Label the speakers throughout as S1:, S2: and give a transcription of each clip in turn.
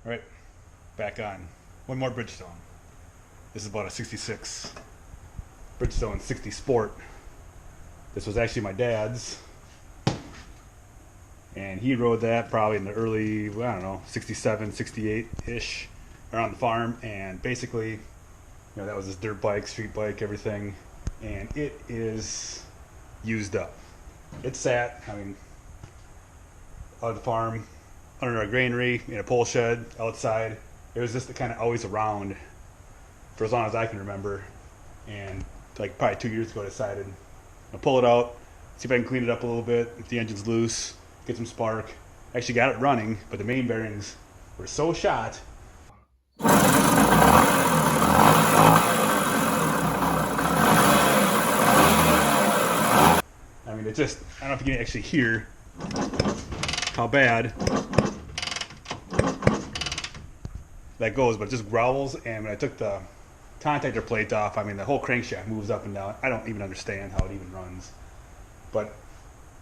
S1: All right, back on. One more Bridgestone. This is about a 66 Bridgestone 60 Sport. This was actually my dad's, and he rode that probably in the early, I don't know, 67, 68-ish around the farm. And basically, that was his dirt bike, street bike, everything. And it is used up. It sat, on the farm, under a granary, in a pole shed, outside. It was just kind of always around for as long as I can remember. And like probably 2 years ago, I decided I'll pull it out, see if I can clean it up a little bit, if the engine's loose, get some spark. Actually got it running, but the main bearings were so shot. It just, I don't know if you can actually hear how bad that goes, but it just growls. And when I took the contactor plate off, the whole crankshaft moves up and down. I don't even understand how it even runs, but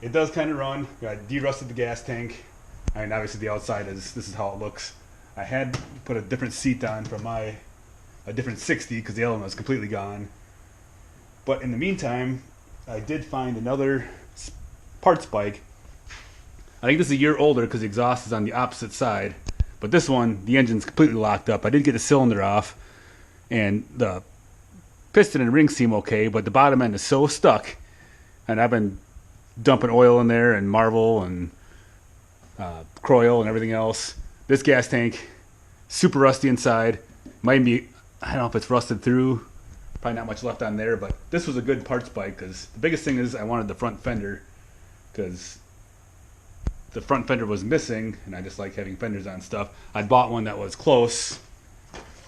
S1: it does kind of run. I de-rusted the gas tank. Obviously the outside this is how it looks. I had put a different seat on from a different 60 because the other one was completely gone. But in the meantime, I did find another parts bike. I think this is a year older because the exhaust is on the opposite side. But this one, the engine's completely locked up. I did get the cylinder off, and the piston and ring seem okay, but the bottom end is so stuck. And I've been dumping oil in there and Marvel and Croil and everything else. This gas tank, super rusty inside. Might be, I don't know if it's rusted through. Probably not much left on there, but this was a good parts bike because the biggest thing is I wanted the front fender because the front fender was missing, and I just like having fenders on stuff. I bought one that was close,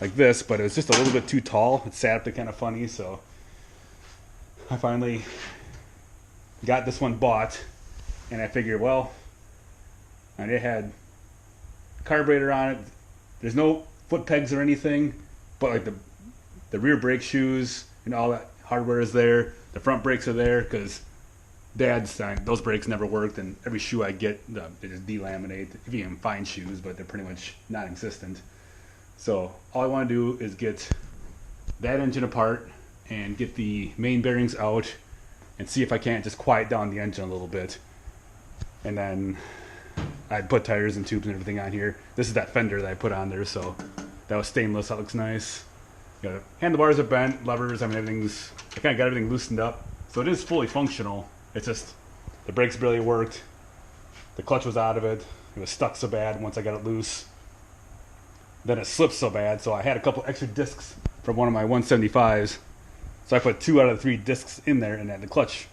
S1: like this, but it was just a little bit too tall. It sat up there kind of funny, so I finally got this one bought, and I figured, well, and it had carburetor on it. There's no foot pegs or anything, but like the rear brake shoes and all that hardware is there. The front brakes are there because Dad's those brakes never worked, and every shoe I get, they just delaminate. If you can find shoes, but they're pretty much non-existent. So all I want to do is get that engine apart and get the main bearings out and see if I can't just quiet down the engine a little bit. And then I'd put tires and tubes and everything on here. This is that fender that I put on there, so that was stainless. That looks nice. Handlebars are bent, levers, everything's, I kind of got everything loosened up. So it is fully functional. It's just, the brakes barely worked. The clutch was out of it. It was stuck so bad once I got it loose. Then it slipped so bad, so I had a couple extra discs from one of my 175s. So I put 2 out of the 3 discs in there, and then the clutch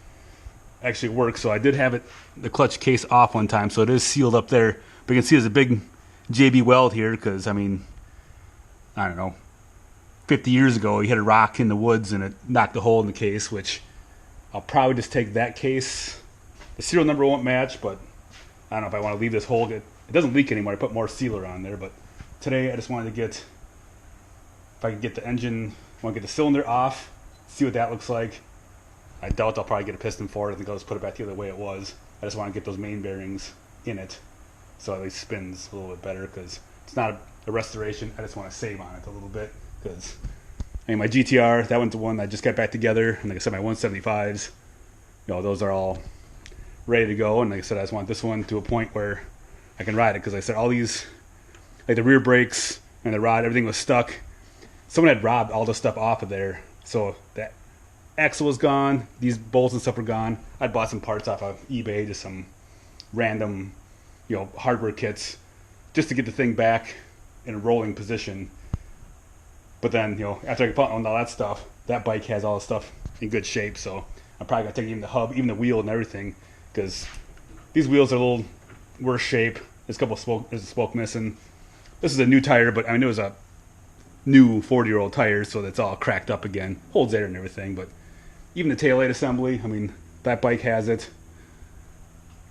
S1: actually works. So I did have the clutch case off one time, so it is sealed up there. But you can see there's a big JB weld here, because, I don't know, 50 years ago, he hit a rock in the woods and it knocked a hole in the case, which I'll probably just take that case. The serial number won't match, but I don't know if I want to leave this hole. It doesn't leak anymore. I put more sealer on there, but today I just wanted to get, if I could get the engine, I want to get the cylinder off, see what that looks like. I doubt I'll probably get a piston for it. I think I'll just put it back the other way it was. I just want to get those main bearings in it so at least spins a little bit better, because it's not a restoration. I just want to save on it a little bit. Because my GTR, that one's the one I just got back together, and like I said, my 175s, those are all ready to go. And like I said, I just want this one to a point where I can ride it, because like I said, all these, like the rear brakes and the rod, everything was stuck. Someone had robbed all the stuff off of there, so that axle was gone. These bolts and stuff were gone. I bought some parts off of eBay, just some random, hardware kits, just to get the thing back in a rolling position. But then, after I put on all that stuff, that bike has all the stuff in good shape. So I'm probably going to take even the hub, even the wheel and everything, because these wheels are a little worse shape. There's a spoke missing. This is a new tire, but it was a new 40-year-old tire, so that's all cracked up again. Holds air and everything, but even the taillight assembly, that bike has it.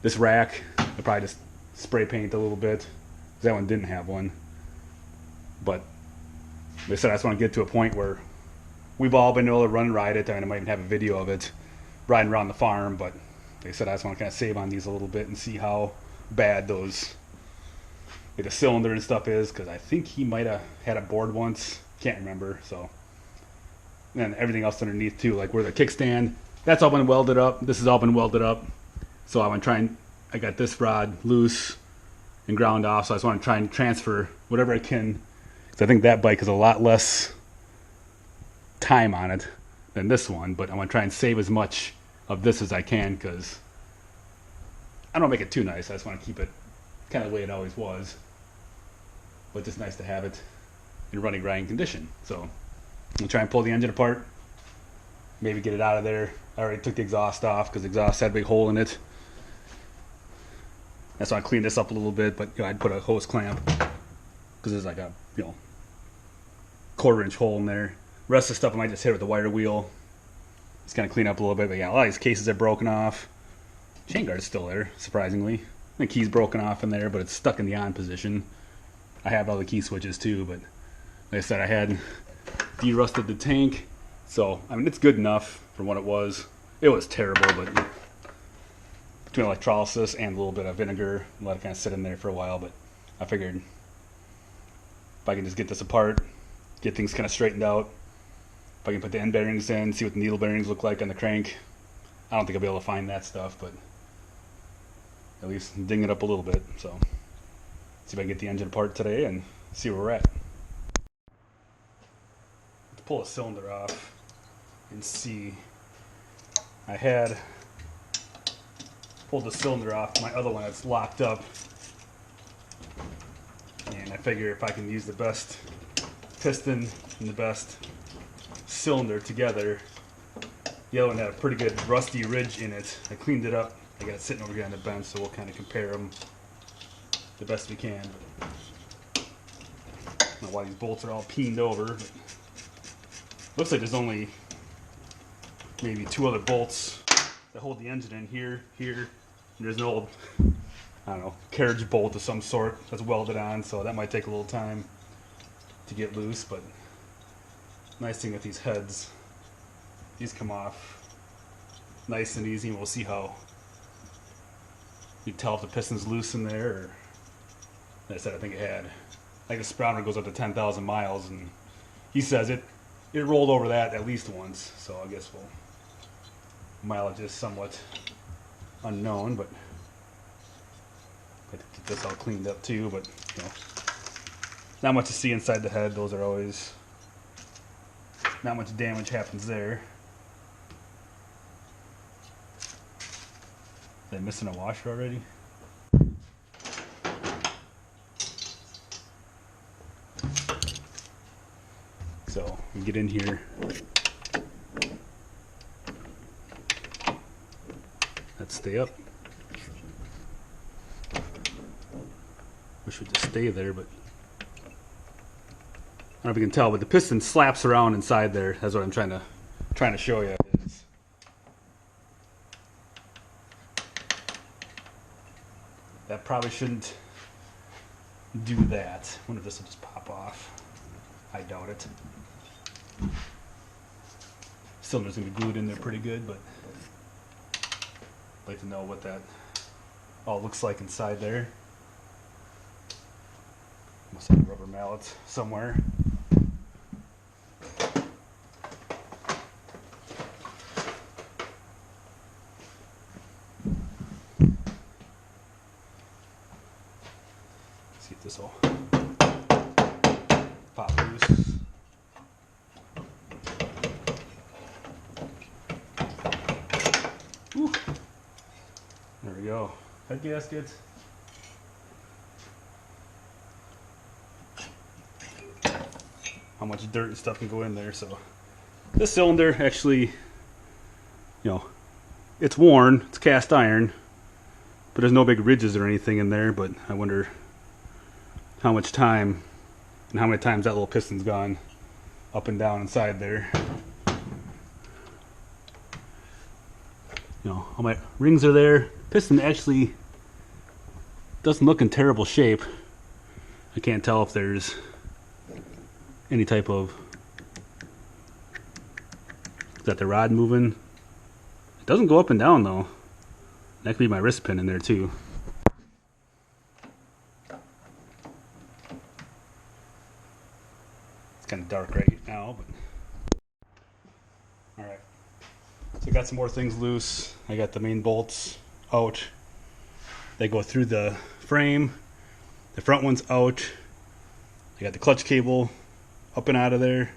S1: This rack, I'll probably just spray paint a little bit, because that one didn't have one. But like I said, I just want to get to a point where we've all been able to run and ride it. I might even have a video of it riding around the farm. But like I said, I just want to kind of save on these a little bit and see how bad those like the cylinder and stuff is, because I think he might have had a board once. Can't remember. So, and everything else underneath too, like where the kickstand, that's all been welded up. This has all been welded up. So I'm gonna try and, I got this rod loose and ground off, so I just want to try and transfer whatever I can, because I think that bike has a lot less time on it than this one, but I want to try and save as much of this as I can, because I don't make it too nice. I just want to keep it kind of the way it always was, but just nice to have it in running grinding condition. So I'm gonna try and pull the engine apart, maybe get it out of there. I already took the exhaust off because the exhaust had a big hole in it. That's why I cleaned this up a little bit, but I'd put a hose clamp because there's like a 1/4 inch hole in there. The rest of the stuff I might just hit with the wire wheel. Just kind of clean up a little bit, but yeah, a lot of these cases are broken off. Chain guard's still there, surprisingly. The key's broken off in there, but it's stuck in the on position. I have all the key switches too, but like I said, I had de-rusted the tank, so I mean it's good enough for what it was. It was terrible, but between electrolysis and a little bit of vinegar, let it kind of sit in there for a while. But I figured if I can just get this apart, get things kind of straightened out, if I can put the end bearings in, see what the needle bearings look like on the crank. I don't think I'll be able to find that stuff, but at least ding it up a little bit. So see if I can get the engine apart today and see where we're at. Let's pull a cylinder off and see. I had pulled the cylinder off my other one that's locked up, and I figure if I can use the best piston and the best cylinder together. The other one had a pretty good rusty ridge in it. I cleaned it up. I got it sitting over here on the bench, so we'll kind of compare them the best we can. I don't know why these bolts are all peened over, but looks like there's only maybe 2 other bolts that hold the engine in here, and there's an old, I don't know, carriage bolt of some sort that's welded on, so that might take a little time to get loose. But nice thing with these heads, these come off nice and easy, and we'll see how you tell if the piston's loose in there. Or, like I said, I think it had, like the sprouter goes up to 10,000 miles, and he says it rolled over that at least once, so I guess mileage is somewhat unknown, but I have to get this all cleaned up too. But not much to see inside the head. Those are always, not much damage happens there. Am I missing a washer already? So we get in here. Let's stay up. Wish we'd just stay there, but I don't know if you can tell, but the piston slaps around inside there. That's what I'm trying to show you. Is that probably shouldn't do that. I wonder if this will just pop off. I doubt it. Cylinder's gonna be glued in there pretty good, but I'd like to know what that all looks like inside there. Must have rubber mallets somewhere. See if this will pop loose. Whew. There we go. Head gaskets. How much dirt and stuff can go in there. So this cylinder actually, it's worn, it's cast iron, but there's no big ridges or anything in there. But I wonder how much time and how many times that little piston's gone up and down inside there. All my rings are there. Piston actually doesn't look in terrible shape. I can't tell if there's any type of, is that the rod moving? It doesn't go up and down though. That could be my wrist pin in there too. kind of dark right now, but all right. So I got some more things loose. I got the main bolts out. They go through the frame. The front one's out. I got the clutch cable up and out of there.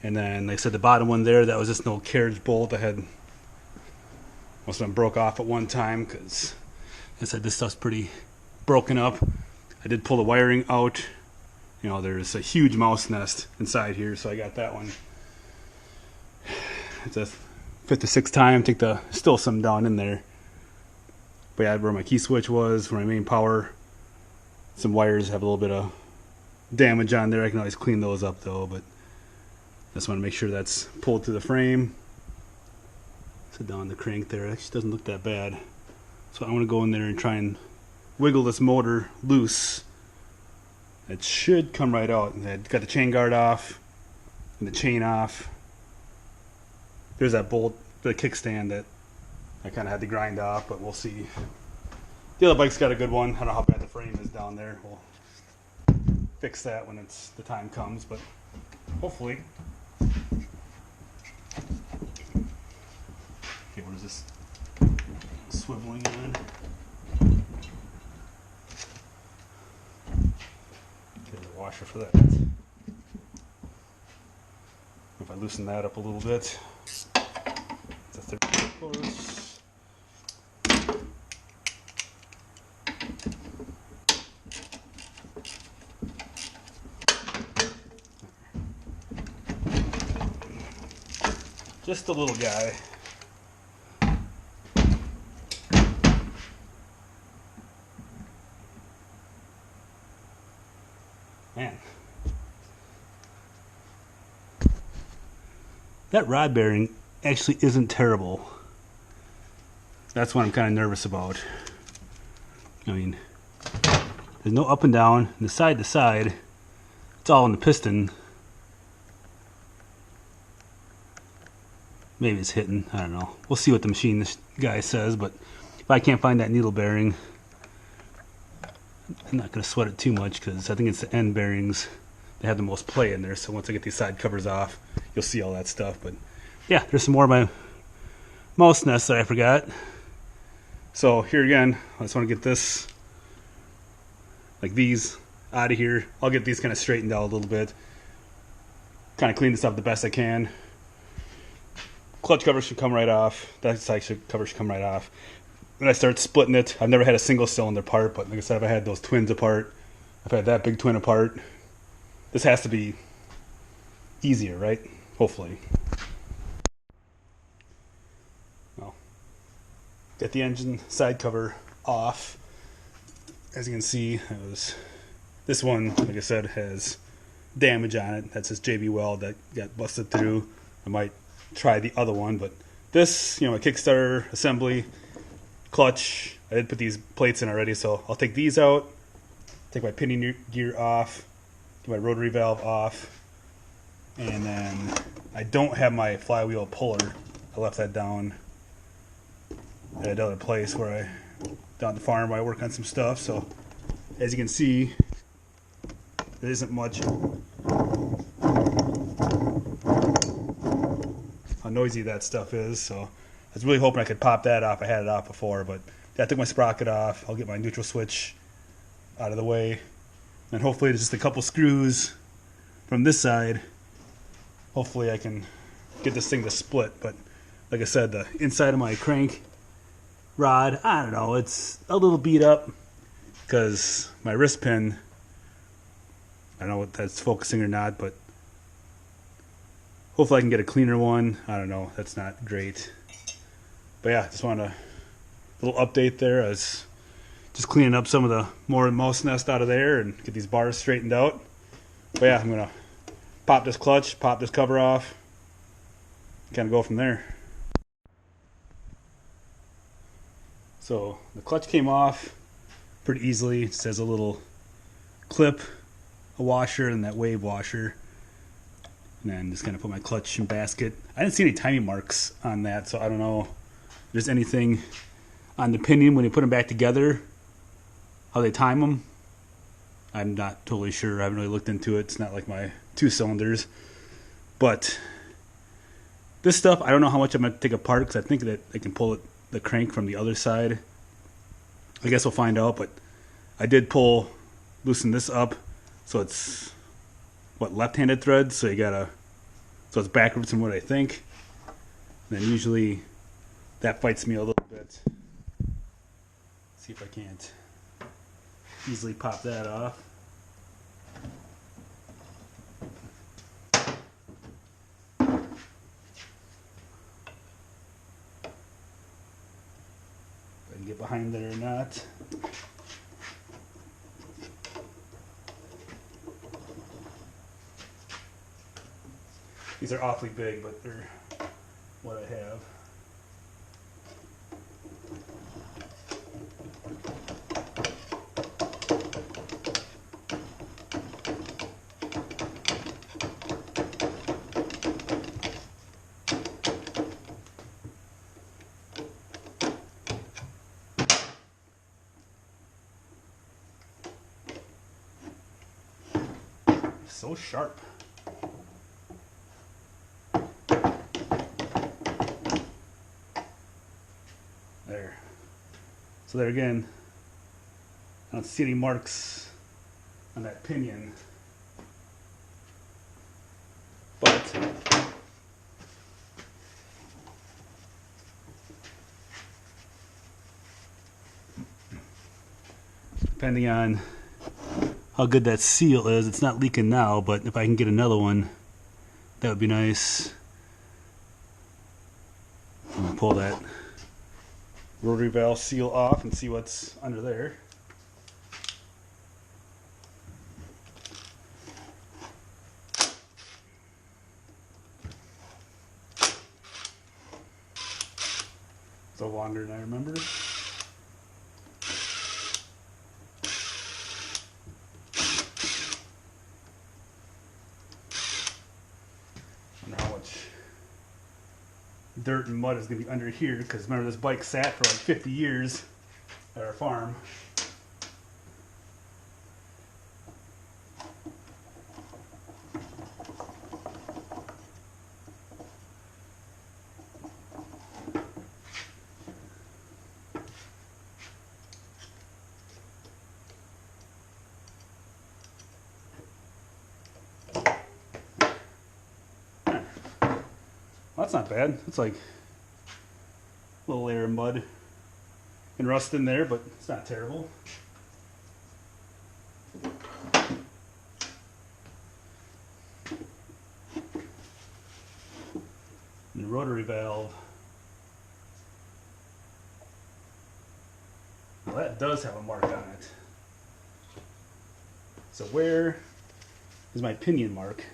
S1: And then, like I said, the bottom one there, that was just an old carriage bolt. I had most of them broke off at one time because, like I said, this stuff's pretty broken up. I did pull the wiring out. You know, there's a huge mouse nest inside here, so I got that one. It's a fifth or sixth time. I think still some down in there. But yeah, where my key switch was, where my main power, some wires have a little bit of damage on there. I can always clean those up though, but I just want to make sure that's pulled to the frame. So down the crank there, it actually doesn't look that bad. So I want to go in there and try and wiggle this motor loose. It should come right out. I got the chain guard off and the chain off. There's that bolt, the kickstand that I kind of had to grind off, but we'll see. The other bike's got a good one. I don't know how bad the frame is down there. We'll fix that when the time comes, but hopefully. Okay, where's this swiveling on? Get the washer for that. If I loosen that up a little bit, it's a 30 course. Just a little guy. Man. That rod bearing actually isn't terrible. That's what I'm kind of nervous about. I mean, there's no up and down, and the side to side, it's all in the piston. Maybe it's hitting, I don't know. We'll see what the machine guy says, but if I can't find that needle bearing, I'm not going to sweat it too much because I think it's the end bearings that have the most play in there. So once I get these side covers off, you'll see all that stuff. But yeah, there's some more of my mouse nests that I forgot. So here again, I just want to get this, like these, out of here. I'll get these kind of straightened out a little bit. Kind of clean this up the best I can. Clutch cover should come right off. That side cover should come right off. When I start splitting it, I've never had a single cylinder part, but like I said, I've had those twins apart. I've had that big twin apart. This has to be easier, right? Hopefully. Well, got the engine side cover off. As you can see, this one, like I said, has damage on it. That's this JB weld that got busted through. I might try the other one, but this, you know, a Kickstarter assembly, clutch, I did put these plates in already, so I'll take these out, take my pinion gear off, get my rotary valve off, and then I don't have my flywheel puller. I left that down at another place where down at the farm where I work on some stuff. So as you can see, there isn't much how noisy that stuff is, so I was really hoping I could pop that off. I had it off before, but I took my sprocket off. I'll get my neutral switch out of the way, and hopefully there's just a couple screws from this side. Hopefully I can get this thing to split, but like I said, the inside of my crank rod, I don't know, it's a little beat up because my wrist pin, I don't know if that's focusing or not, but hopefully I can get a cleaner one. I don't know, that's not great. But yeah, just want a little update there. I was just cleaning up some of the more mouse nest out of there and get these bars straightened out. But yeah, I'm going to pop this clutch, pop this cover off, kind of go from there. So the clutch came off pretty easily. It says a little clip, a washer, and that wave washer. And then just kind of put my clutch in basket. I didn't see any timing marks on that, so I don't know if there's anything on the pinion when you put them back together, how they time them. I'm not totally sure. I haven't really looked into it. It's not like my 2 cylinders. But this stuff, I don't know how much I'm going to take apart because I think that I can pull the crank from the other side. I guess we'll find out, but I did loosen this up, so it's, left-handed thread, so it's backwards from what I think. And then usually that fights me a little bit. See if I can't easily pop that off. If I can get behind there or not. These are awfully big, but they're what I have. So sharp. There. So there again, I don't see any marks on that pinion, but depending on how good that seal is, it's not leaking now, but if I can get another one, that would be nice. I'm gonna pull that rotary valve seal off and see what's under there. It's a longer than I remember. Dirt and mud is going to be under here because remember this bike sat for like 50 years at our farm. Well, that's not bad. It's like a little layer of mud and rust in there, but it's not terrible. And the rotary valve. Well, that does have a mark on it. So where is my pinion mark?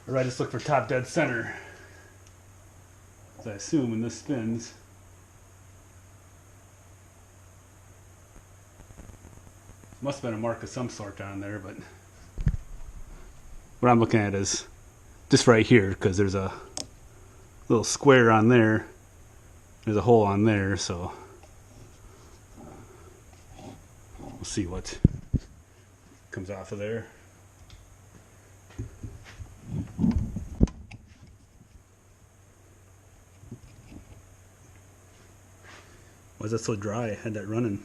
S1: Or I just look for top dead center, as I assume when this spins. Must have been a mark of some sort on there, but what I'm looking at is just right here, because there's a little square on there. There's a hole on there, so we'll see what comes off of there. Why is that so dry? I had that running.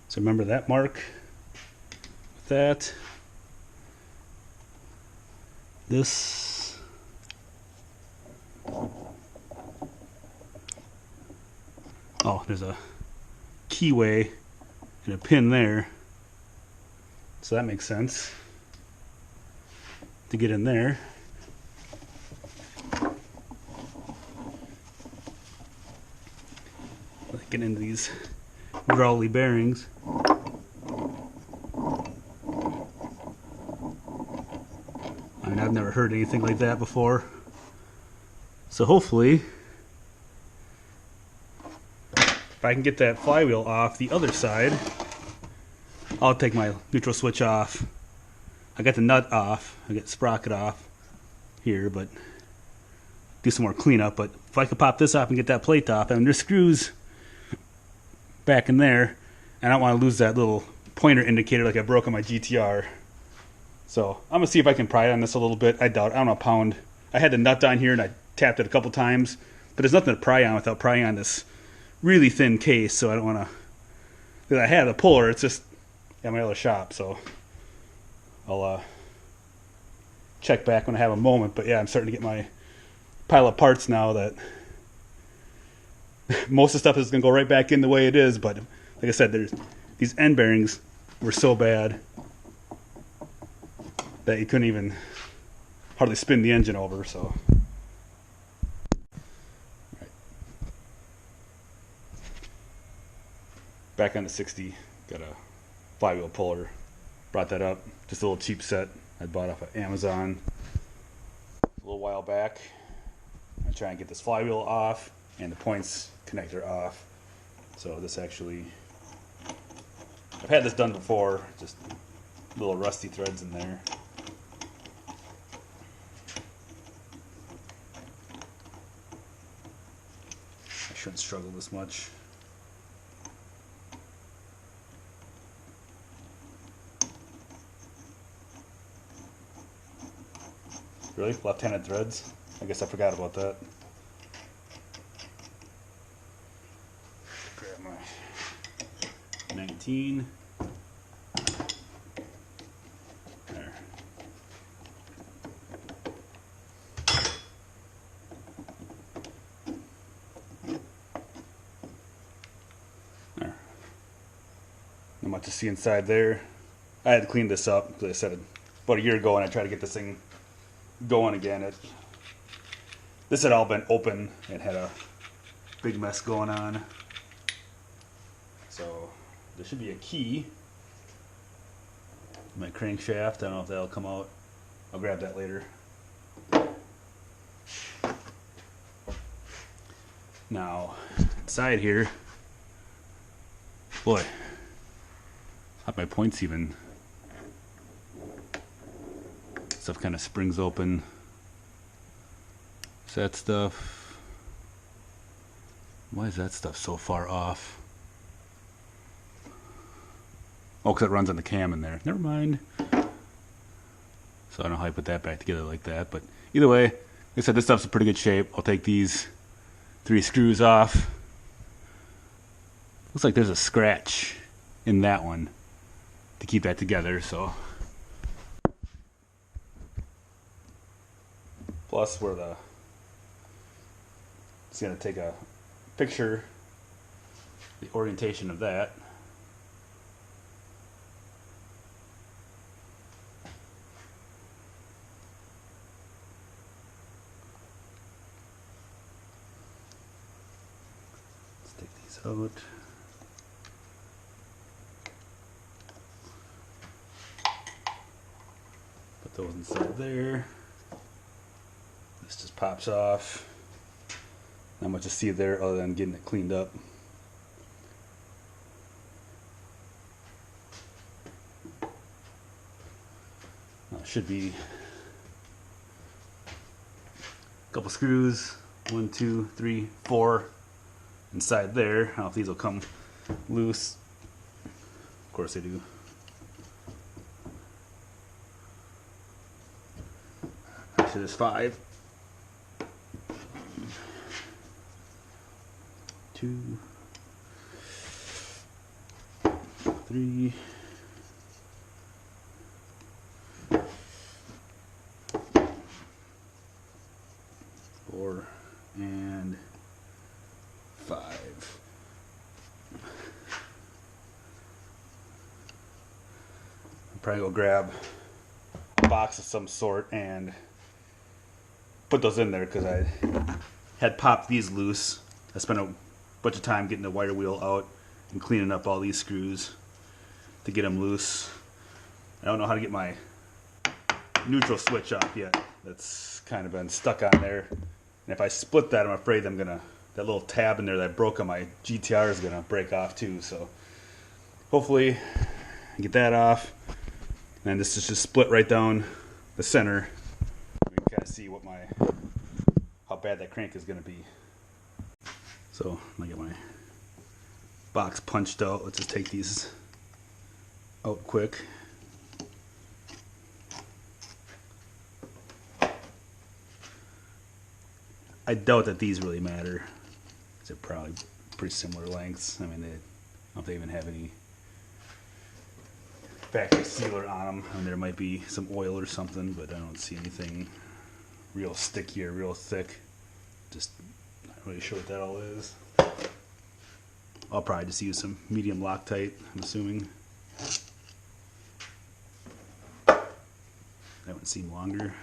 S1: So remember that mark with that. This. Oh, there's a keyway and a pin there. So that makes sense to get in there. Get into these growly bearings. I mean, I've never heard anything like that before. So hopefully, if I can get that flywheel off the other side, I'll take my neutral switch off I got the nut off, I got the sprocket off here, but do some more cleanup. But if I could pop this off and get that plate off, and there's screws back in there, and I don't want to lose that little pointer indicator like I broke on my GTR. So I'm gonna see if I can pry on this a little bit. I doubt. I don't know, a pound. I had the nut down here and I tapped it a couple times, but there's nothing to pry on without prying on this really thin case. So I don't want to. I had a puller. It's just at my other shop. So I'll check back when I have a moment. But yeah, I'm starting to get my pile of parts now that most of the stuff is gonna go right back in the way it is. But like I said, there's these end bearings were so bad that you couldn't even hardly spin the engine over. So right. Back on the 60, got a flywheel puller, brought that up, just a little cheap set I bought off of Amazon a little while back. I try and get this flywheel off and the points connector off. So this actually, I've had this done before, just little rusty threads in there. I shouldn't struggle this much. Really? Left-handed threads? I guess I forgot about that. Grab my 19. There. There. Not much to see inside there. I had to clean this up because I said about a year ago when I tried to get this thing going again. This had all been open and had a big mess going on. So there should be a key. My crankshaft, I don't know if that'll come out. I'll grab that later. Now, inside here, boy, not my points even. Stuff kind of springs open. Is that stuff? Why is that stuff so far off? Oh, because it runs on the cam in there. Never mind. So I don't know how I put that back together like that. But either way, like I said, this stuff's in pretty good shape. I'll take these 3 screws off. Looks like there's a scratch in that one to keep that together. So plus where the, it's going to take a picture, the orientation of that. Let's take these out. Put those inside there. This just pops off. Not much to see there other than getting it cleaned up. Should be a couple screws, 1, 2, 3, 4 inside there. I don't know if these will come loose. Of course they do. Actually there's 5. 2, 3, 4, and 5. I'll probably go grab a box of some sort and put those in there because I had popped these loose. I spent a bunch of time getting the wire wheel out and cleaning up all these screws to get them loose. I don't know how to get my neutral switch off yet. That's kind of been stuck on there. And if I split that, I'm afraid that little tab in there that I broke on my GTR is gonna break off too. So hopefully I get that off. And this is just split right down the center. You can kind of see what how bad that crank is going to be. So I get my box punched out. Let's just take these out quick. I doubt that these really matter. They're probably pretty similar lengths. I mean, I don't know if they even have any factory sealer on them. I mean, there might be some oil or something, but I don't see anything real sticky or real thick. Just not really sure what that all is. I'll probably just use some medium Loctite, I'm assuming. That would seem longer.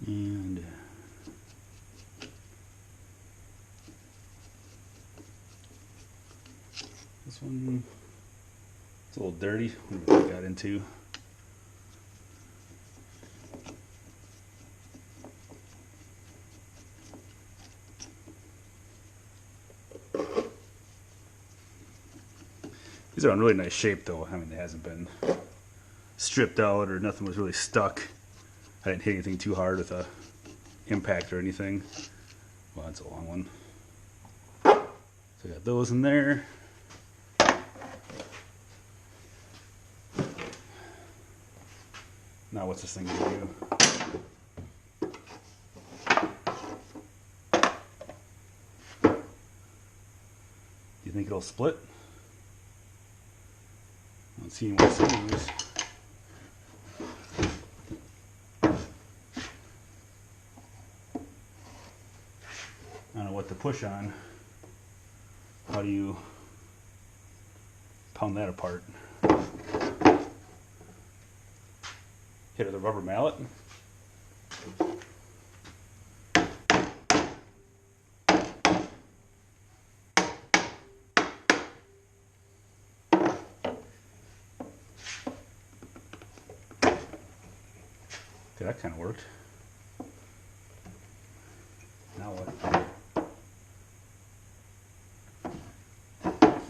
S1: And this one, it's a little dirty. What I got into. These are in really nice shape though. I mean, it hasn't been stripped out or nothing was really stuck. I didn't hit anything too hard with a impact or anything. Well, that's a long one. So I got those in there. Now what's this thing gonna do? Do you think it'll split? I don't see any more screws. I don't know what to push on. How do you pound that apart? Hit it with a rubber mallet. Okay, that kind of worked. Now what?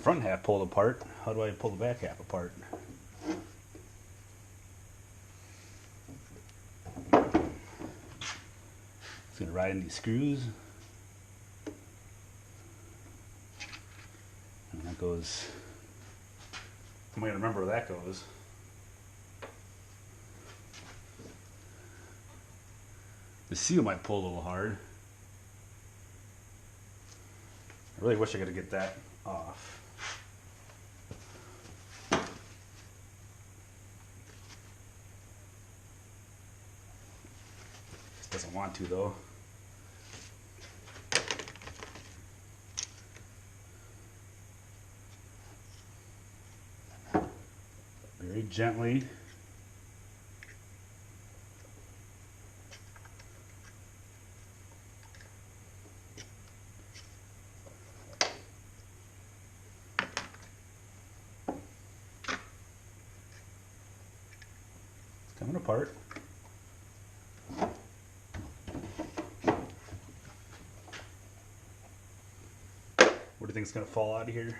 S1: Front half pulled apart. How do I pull the back half apart? It's gonna ride in these screws. And that goes. I'm gonna remember where that goes. The seal might pull a little hard. I really wish I could get that off. Just doesn't want to though. Very gently. Coming apart. What do you think is going to fall out of here?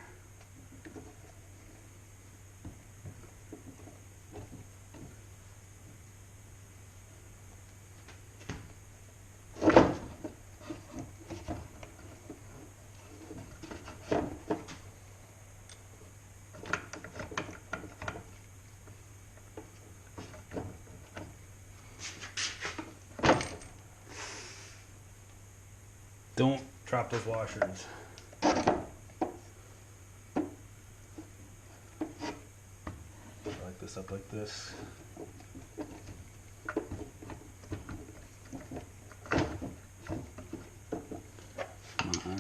S1: Don't drop those washers. Like this up like this. Come on.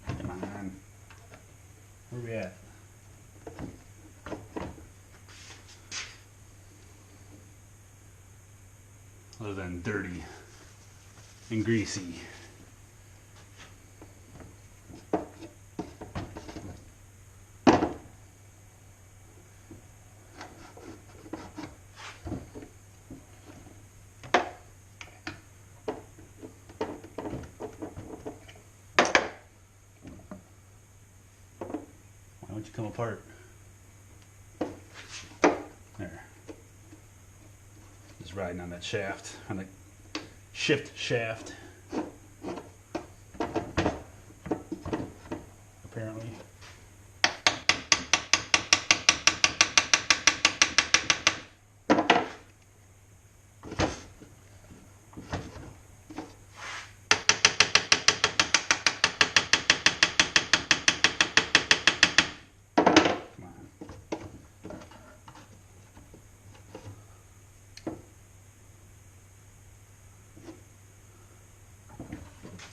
S1: Come on. Where are we at? Other than dirty and greasy. should come apart. There. Just riding on that shaft, on the shift shaft. Apparently.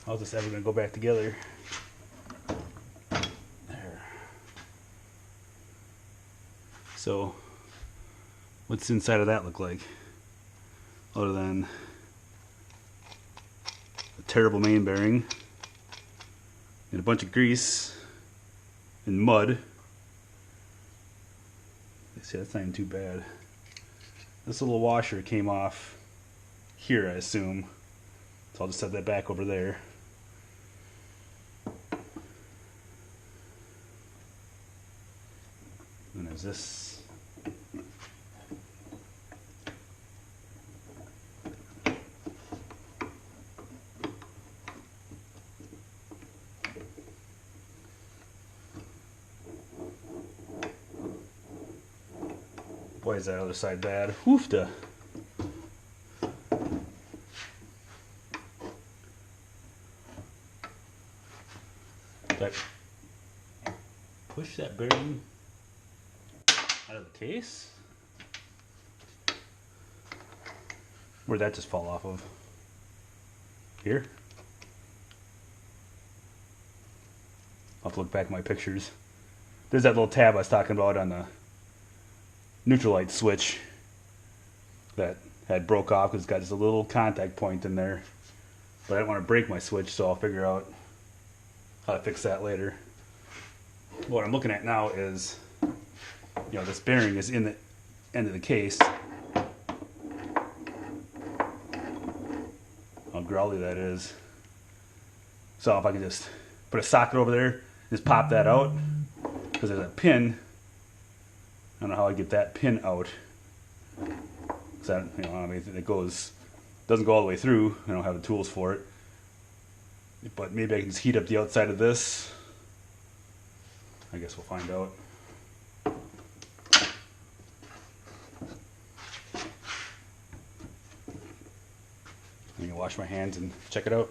S1: How's this ever going to go back together? There. So, what's inside of that look like? Other than a terrible main bearing and a bunch of grease and mud. See, that's not even too bad. This little washer came off here, I assume. So I'll just set that back over there. And there's this. Boy, is that other side bad. Woofda. But push that bearing out of the case. Where'd that just fall off of? Here? I'll have to look back at my pictures. There's that little tab I was talking about on the neutral light switch that had broke off because it's got just a little contact point in there. But I don't want to break my switch, so I'll figure out how to fix that later. What I'm looking at now is, this bearing is in the end of the case. How growly that is. So if I can just put a socket over there, just pop that out, because there's a pin. I don't know how I get that pin out. So it doesn't go all the way through. I don't have the tools for it. But maybe I can just heat up the outside of this. I guess we'll find out. I'm gonna wash my hands and check it out.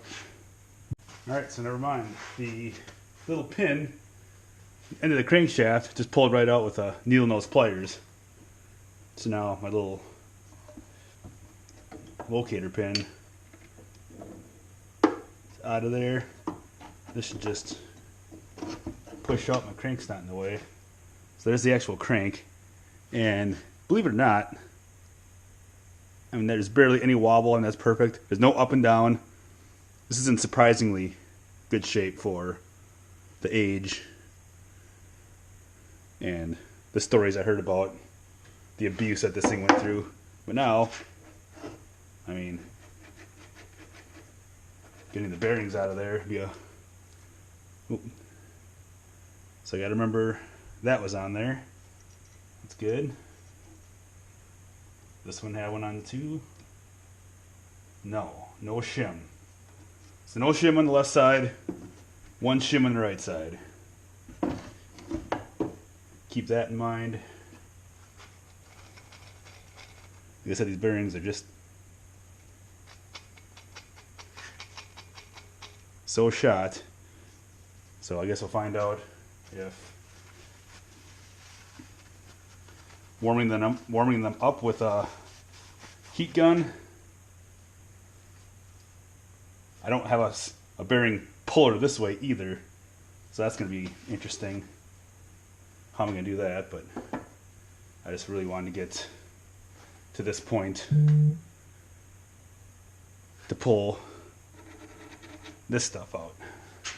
S1: Alright, so never mind. The little pin, end of the crankshaft, just pulled right out with a needle nose pliers. So now my little locator pin is out of there. This should just push out, my crank's not in the way. So there's the actual crank. And believe it or not, there's barely any wobble, and that's perfect. There's no up and down. This is in surprisingly good shape for the age and the stories I heard about the abuse that this thing went through. But now, getting the bearings out of there would be a... Oop. So I gotta remember that was on there. That's good. This one had one on too. No shim. So no shim on the left side, one shim on the right side. Keep that in mind. Like I said, these bearings are just so shot. So I guess we'll find out if warming them up with a heat gun. I don't have a bearing puller this way either, so that's going to be interesting how I'm going to do that, but I just really wanted to get to this point to pull this stuff out.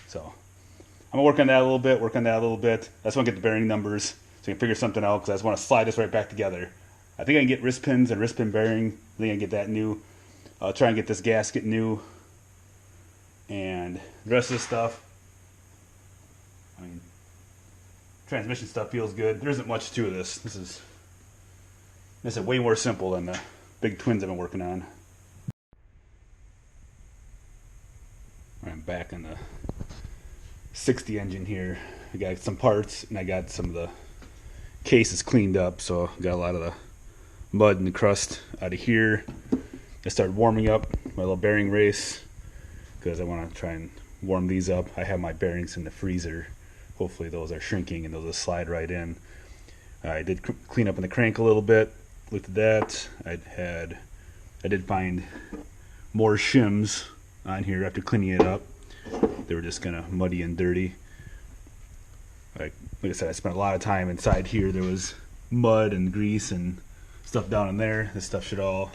S1: So I'm going to work on that a little bit, I just want to get the bearing numbers so I can figure something out, because I just want to slide this right back together. I think I can get wrist pins and wrist pin bearing. I think I can get that new. I'll try and get this gasket new. And the rest of the stuff, transmission stuff feels good. There isn't much to this. This is way more simple than the big twins I've been working on. I'm back on the 60 engine here. I got some parts and I got some of the cases cleaned up, so I got a lot of the mud and the crust out of here. I started warming up my little bearing race because I want to try and warm these up. I have my bearings in the freezer. Hopefully those are shrinking and those will slide right in. I did clean up in the crank a little bit. Looked at that. I did find more shims on here after cleaning it up. They were just kind of muddy and dirty. Like I said, I spent a lot of time inside here. There was mud and grease and stuff down in there. This stuff should all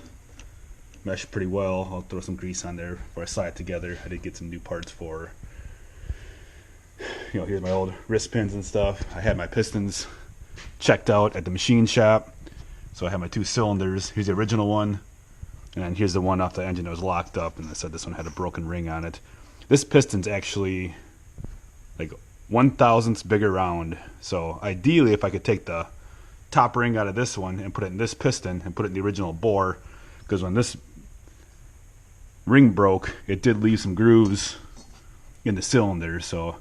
S1: mesh pretty well. I'll throw some grease on there before I slide it together. I did get some new parts for, here's my old wrist pins and stuff. I had my pistons checked out at the machine shop. So I have my 2 cylinders. Here's the original one. And then here's the one off the engine that was locked up. And they said this one had a broken ring on it. This piston's actually like 1/1000th bigger round. So ideally, if I could take the top ring out of this one and put it in this piston and put it in the original bore, because when this ring broke, it did leave some grooves in the cylinder. So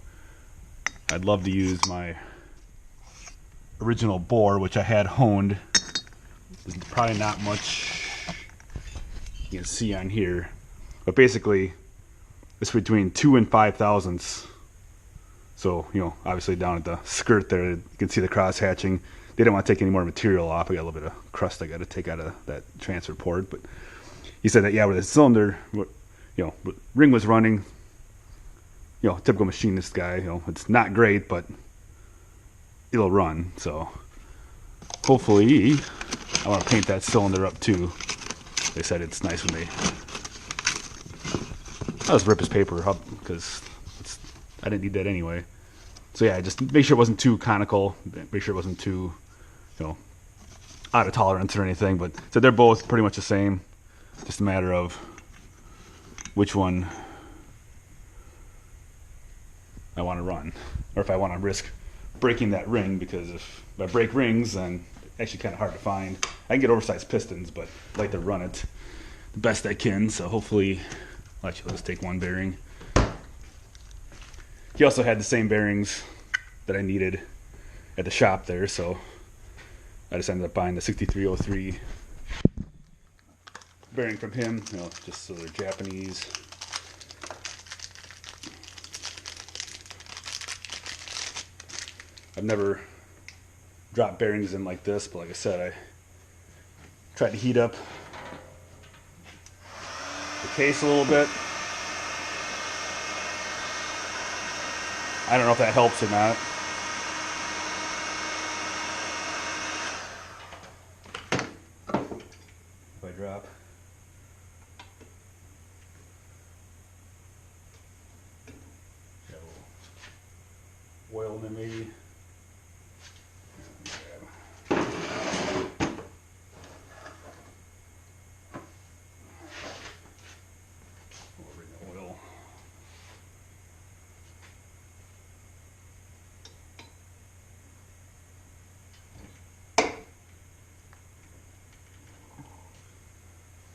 S1: I'd love to use my original bore, which I had honed. There's probably not much you can see on here, but basically it's between 2 and 5 thousandths. So obviously down at the skirt there you can see the cross hatching. They didn't want to take any more material off. I got a little bit of crust I got to take out of that transfer port, but he said that with the cylinder, ring was running. Typical machinist guy. It's not great, but it'll run. So hopefully, I want to paint that cylinder up too. They said it's nice when they. I'll just rip his paper up because I didn't need that anyway. So yeah, just make sure it wasn't too conical. Make sure it wasn't too, out of tolerance or anything. But so they're both pretty much the same. Just a matter of which one I want to run, or if I want to risk breaking that ring, because if I break rings, then it's actually kind of hard to find. I can get oversized pistons, but I like to run it the best I can. So hopefully, actually, let's take one bearing. He also had the same bearings that I needed at the shop there, so I just ended up buying the 6303 bearing from him. Just so they're Japanese. I've never dropped bearings in like this, but like I said, I tried to heat up the case a little bit. I don't know if that helps or not. If I drop. Got a little oil in there maybe.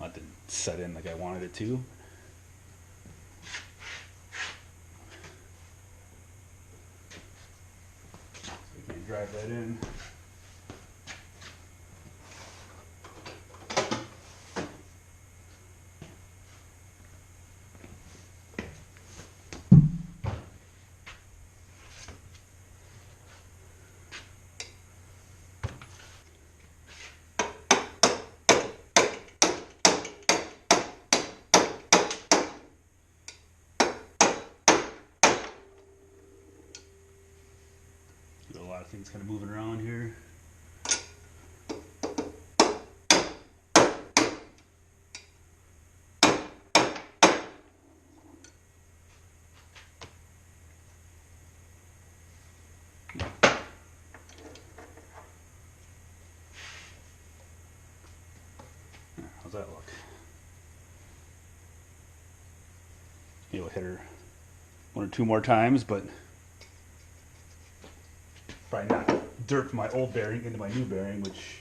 S1: That didn't set in like I wanted it to. So we can drive that in. Got a lot of things kind of moving around here. How's that look? You'll hit her 1 or 2 more times, but probably not dirt from my old bearing into my new bearing, which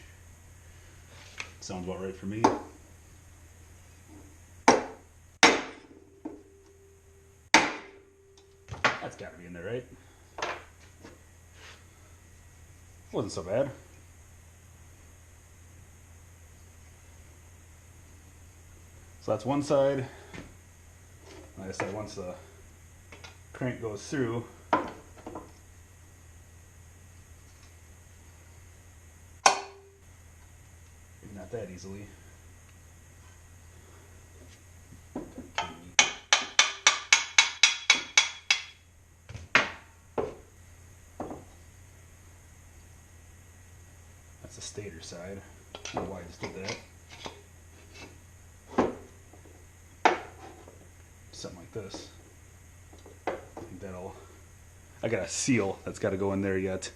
S1: sounds about right for me. That's got to be in there, right? Wasn't so bad. So that's one side. Like I said, once the crank goes through, maybe not that easily. That's the stator side. I don't know why I just did that. Something like this. I think that'll... I got a seal that's got to go in there yet.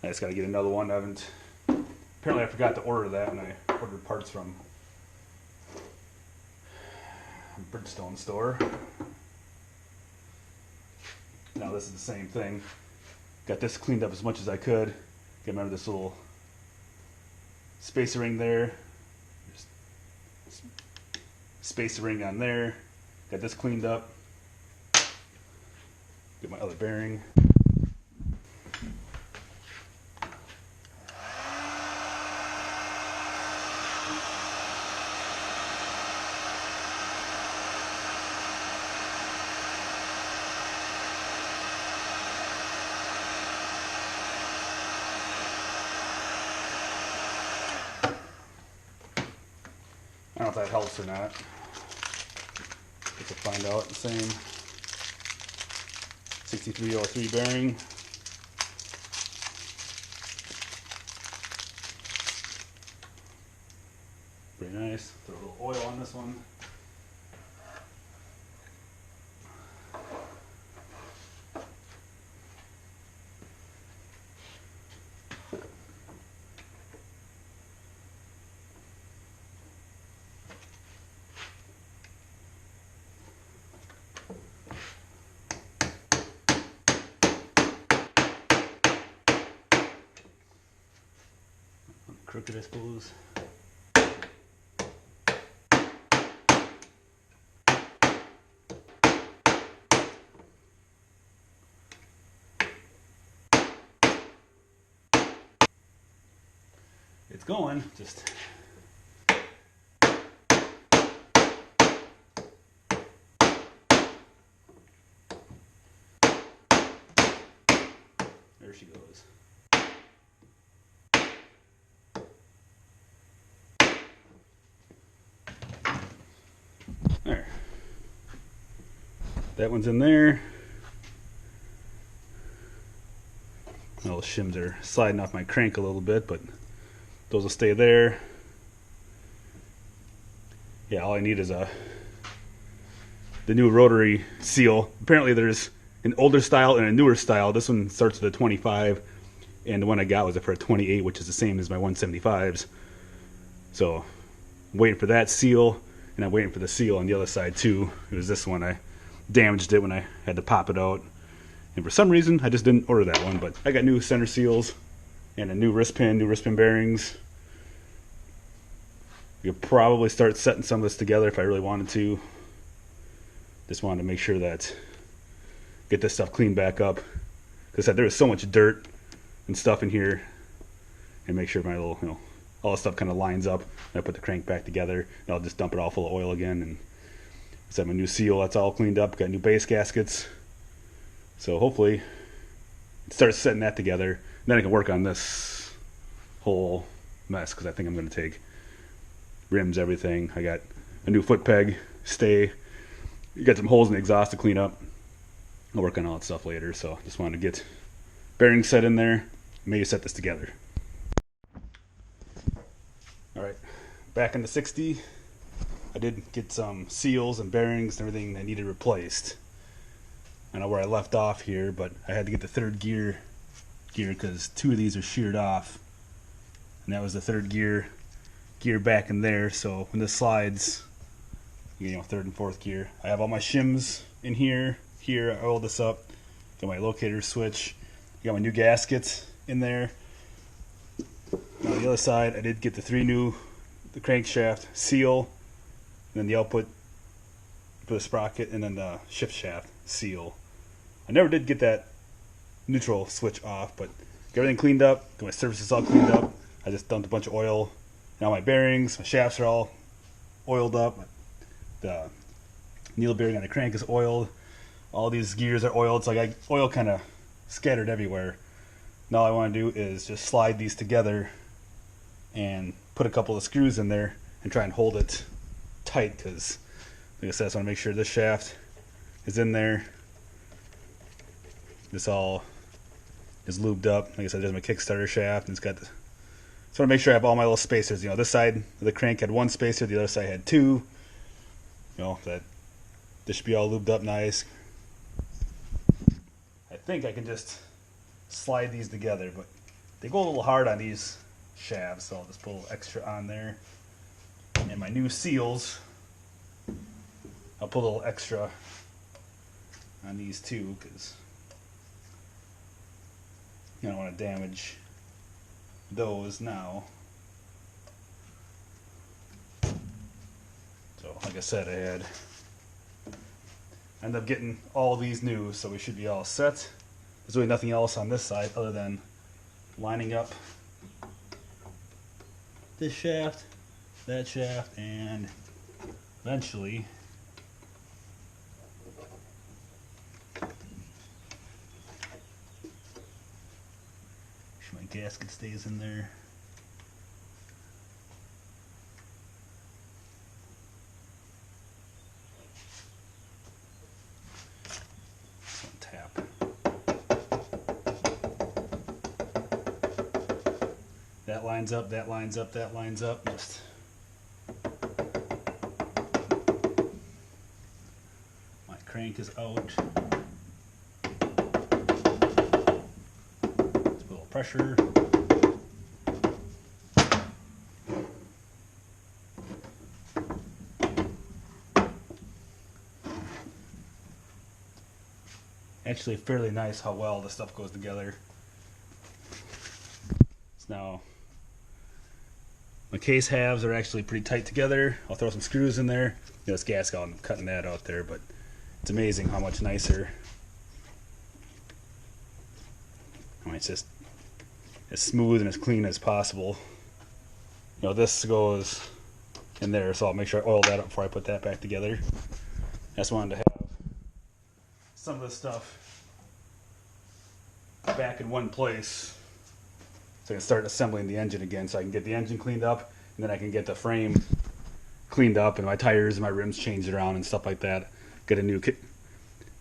S1: I just got to get another one. I haven't... Apparently I forgot to order that when I ordered parts from Bridgestone store. Now this is the same thing. Got this cleaned up as much as I could. Remember this little spacer ring there. There's spacer ring on there. Got this cleaned up. Get my other bearing. I don't know if that helps or not. Get to find out. The same 6303 bearing. Pretty nice. Throw a little oil on this one. Crooked, I suppose. It's going, just there she goes. There. That one's in there. All the shims are sliding off my crank a little bit, but those will stay there. Yeah, all I need is the new rotary seal. Apparently there's an older style and a newer style. This one starts with a 25, and the one I got was for a 28, which is the same as my 175s. So I'm waiting for that seal, and I'm waiting for the seal on the other side too. It was this one. I damaged it when I had to pop it out, and for some reason I just didn't order that one. But I got new center seals and a new wrist pin bearings. You could probably start setting some of this together if I really wanted to. Just wanted to make sure that get this stuff cleaned back up, because there was so much dirt and stuff in here, and make sure my little, all the stuff kind of lines up. And I put the crank back together, and I'll just dump it all full of oil again. And set my new seal, that's all cleaned up. Got new base gaskets, so hopefully it starts setting that together. And then I can work on this whole mess, because I think I'm going to take rims, everything. I got a new foot peg, stay. You got some holes in the exhaust to clean up. I'll work on all that stuff later, so just wanted to get bearings set in there. Maybe set this together. Alright, back in the 60, I did get some seals and bearings and everything that needed replaced. I know where I left off here, but I had to get the third gear because two of these are sheared off. And that was the third gear back in there, so when this slides, third and fourth gear. I have all my shims in here. I oiled this up. Got my locator switch. Got my new gaskets in there. On the other side, I did get the the crankshaft seal, and then the output for the sprocket, and then the shift shaft seal. I never did get that neutral switch off, but got everything cleaned up, got my surfaces all cleaned up. I just dumped a bunch of oil. Now my bearings, my shafts are all oiled up. The needle bearing on the crank is oiled. All these gears are oiled, so I got oil kind of scattered everywhere. Now all I want to do is just slide these together and put a couple of screws in there and try and hold it tight, because like I said, I just want to make sure this shaft is in there. This all is lubed up. Like I said, there's my Kickstarter shaft, and it's got the, just want to make sure I have all my little spacers. You know, this side of the crank had one spacer, the other side had two. You know, that this should be all lubed up nice. I think I can just slide these together, but they go a little hard on these shafts, so I'll just put a little extra on there. And my new seals, I'll put a little extra on these too, because you don't want to damage those now. So like I said, I ended up getting all these new, so we should be all set. There's really nothing else on this side other than lining up this shaft, that shaft, and eventually make sure my gasket stays in there. Tap. That lines up, that lines up, that lines up. Just my crank is out. Let's put a little pressure. Actually fairly nice how well this stuff goes together. So now my case halves are actually pretty tight together. I'll throw some screws in there. You know, this gasket, I'm cutting that out there, but it's amazing how much nicer. I mean, it's just as smooth and as clean as possible. You know, this goes in there, so I'll make sure I oil that up before I put that back together. I just wanted to have some of this stuff back in one place so I can start assembling the engine again, so I can get the engine cleaned up, and then I can get the frame cleaned up and my tires and my rims changed around and stuff like that. Get a new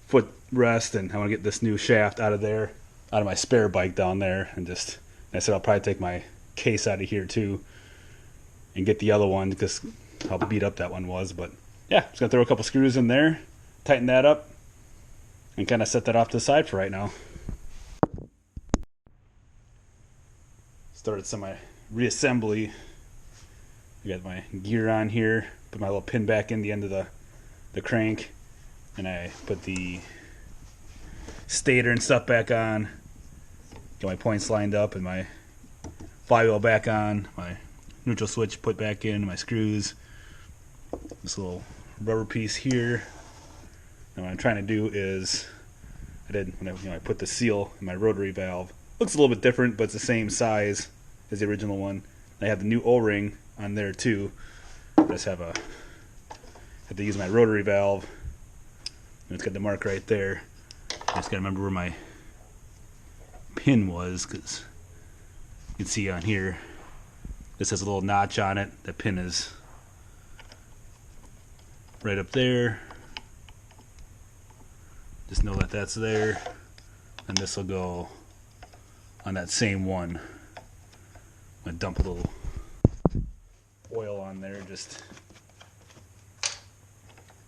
S1: foot rest, and I want to get this new shaft out of there, out of my spare bike down there, and just, I said I'll probably take my case out of here too and get the other one, because how beat up that one was. But yeah, just gonna throw a couple screws in there, tighten that up, and kind of set that off to the side for right now. Started some of my reassembly. I got my gear on here, put my little pin back in the end of the crank, and I put the stator and stuff back on. Got my points lined up and my flywheel back on, my neutral switch put back in, my screws, this little rubber piece here. And what I'm trying to do is, when I put the seal in my rotary valve, looks a little bit different, but it's the same size as the original one. I have the new O-ring on there too. I just have to use my rotary valve. And it's got the mark right there. I just gotta remember where my pin was, because you can see on here this has a little notch on it. The pin is right up there. Just know that that's there, and this will go on that same one. I'm gonna dump a little oil on there just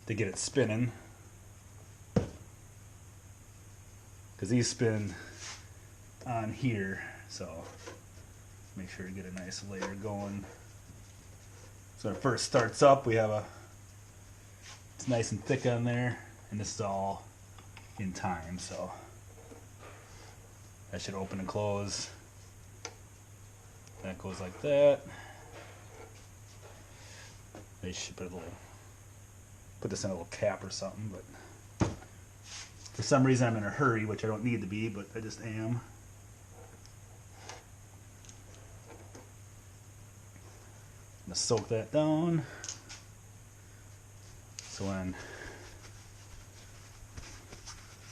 S1: to get it spinning, because these spin on here, so make sure to get a nice layer going. So when it first starts up, it's nice and thick on there, and this is all in time, so That should open and close. That goes like that. They should put this in a little cap or something, but for some reason I'm in a hurry, which I don't need to be, but I just am. I'm gonna soak that down. So when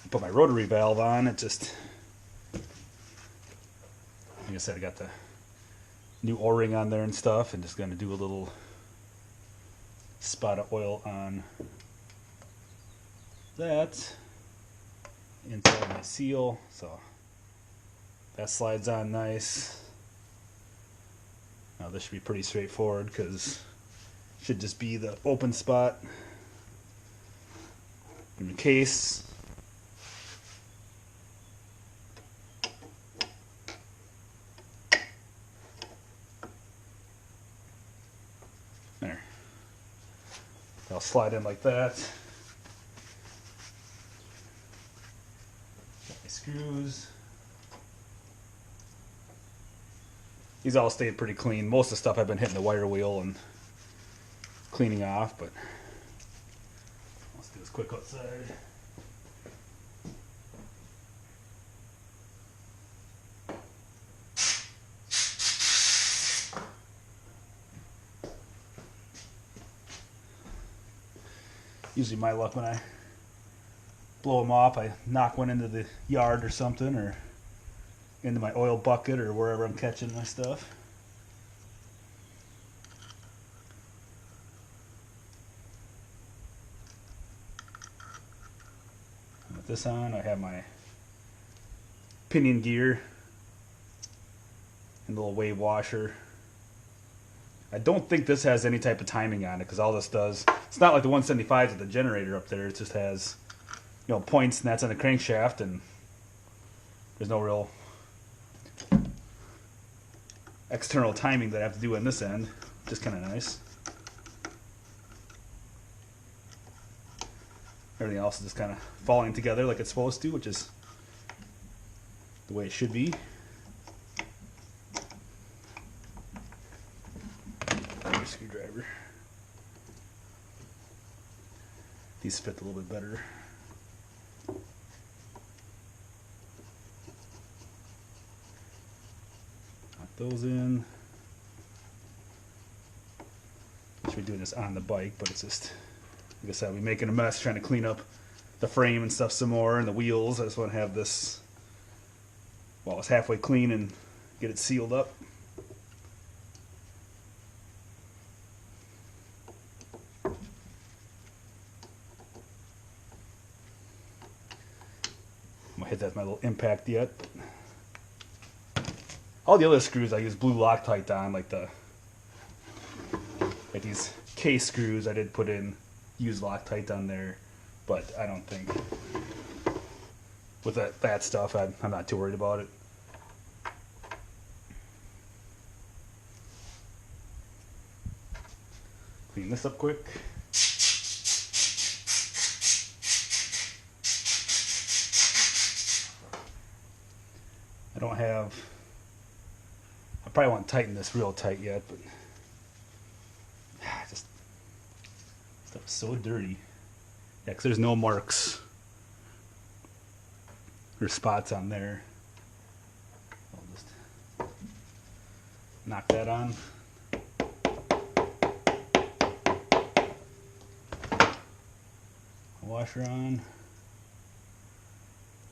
S1: I put my rotary valve on, it just, like I said, I got the new O-ring on there and stuff, and just gonna do a little spot of oil on that inside my seal, so that slides on nice. Now this should be pretty straightforward because it should just be the open spot in the case. There. I'll slide in like that. Got my screws. These all stayed pretty clean. Most of the stuff I've been hitting the wire wheel and cleaning off, but let's do this quick outside. Usually my luck when I blow them off, I knock one into the yard or something, or into my oil bucket or wherever I'm catching my stuff. And with this on, I have my pinion gear and the little wave washer. I don't think this has any type of timing on it, because all this does, it's not like the 175s with the generator up there. It just has, you know, points, and that's on the crankshaft, and there's no real external timing that I have to do on this end. Just kind of nice. Everything else is just kind of falling together like it's supposed to, which is the way it should be. Screwdriver. These fit a little bit better. Knock those in. Should be doing this on the bike, but it's just, like I said, we're making a mess trying to clean up the frame and stuff some more, and the wheels. I just want to have this, well, it's halfway clean and get it sealed up. I'm gonna hit that with my little impact yet. All the other screws I use blue Loctite on, like these case screws I did put in use Loctite on there, but I don't think with that stuff I'm not too worried about it. Clean this up quick. I probably won't tighten this real tight yet, but just stuff is so dirty. Yeah, because there's no marks or spots on there. I'll just knock that on. Washer on. And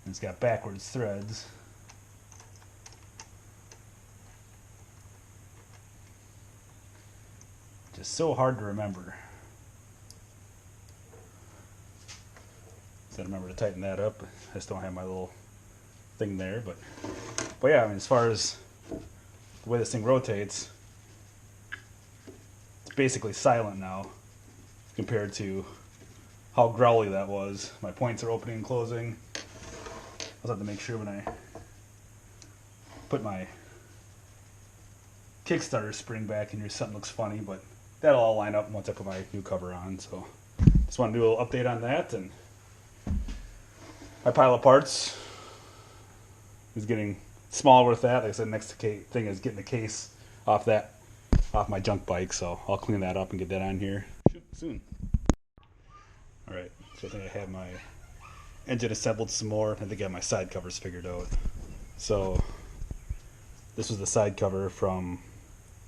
S1: it's got backwards threads. Just so hard to remember. So I remember to tighten that up. I just don't have my little thing there, but yeah, I mean, as far as the way this thing rotates, it's basically silent now compared to how growly that was. My points are opening and closing. I'll have to make sure when I put my Kickstarter spring back in here something looks funny, but that'll all line up once I put my new cover on. So just want to do a little update on that, and my pile of parts is getting smaller with that. Like I said, next thing is getting the case off my junk bike, so I'll clean that up and get that on here soon. Alright, so I think I have my engine assembled some more. I think I have my side covers figured out. So this was the side cover from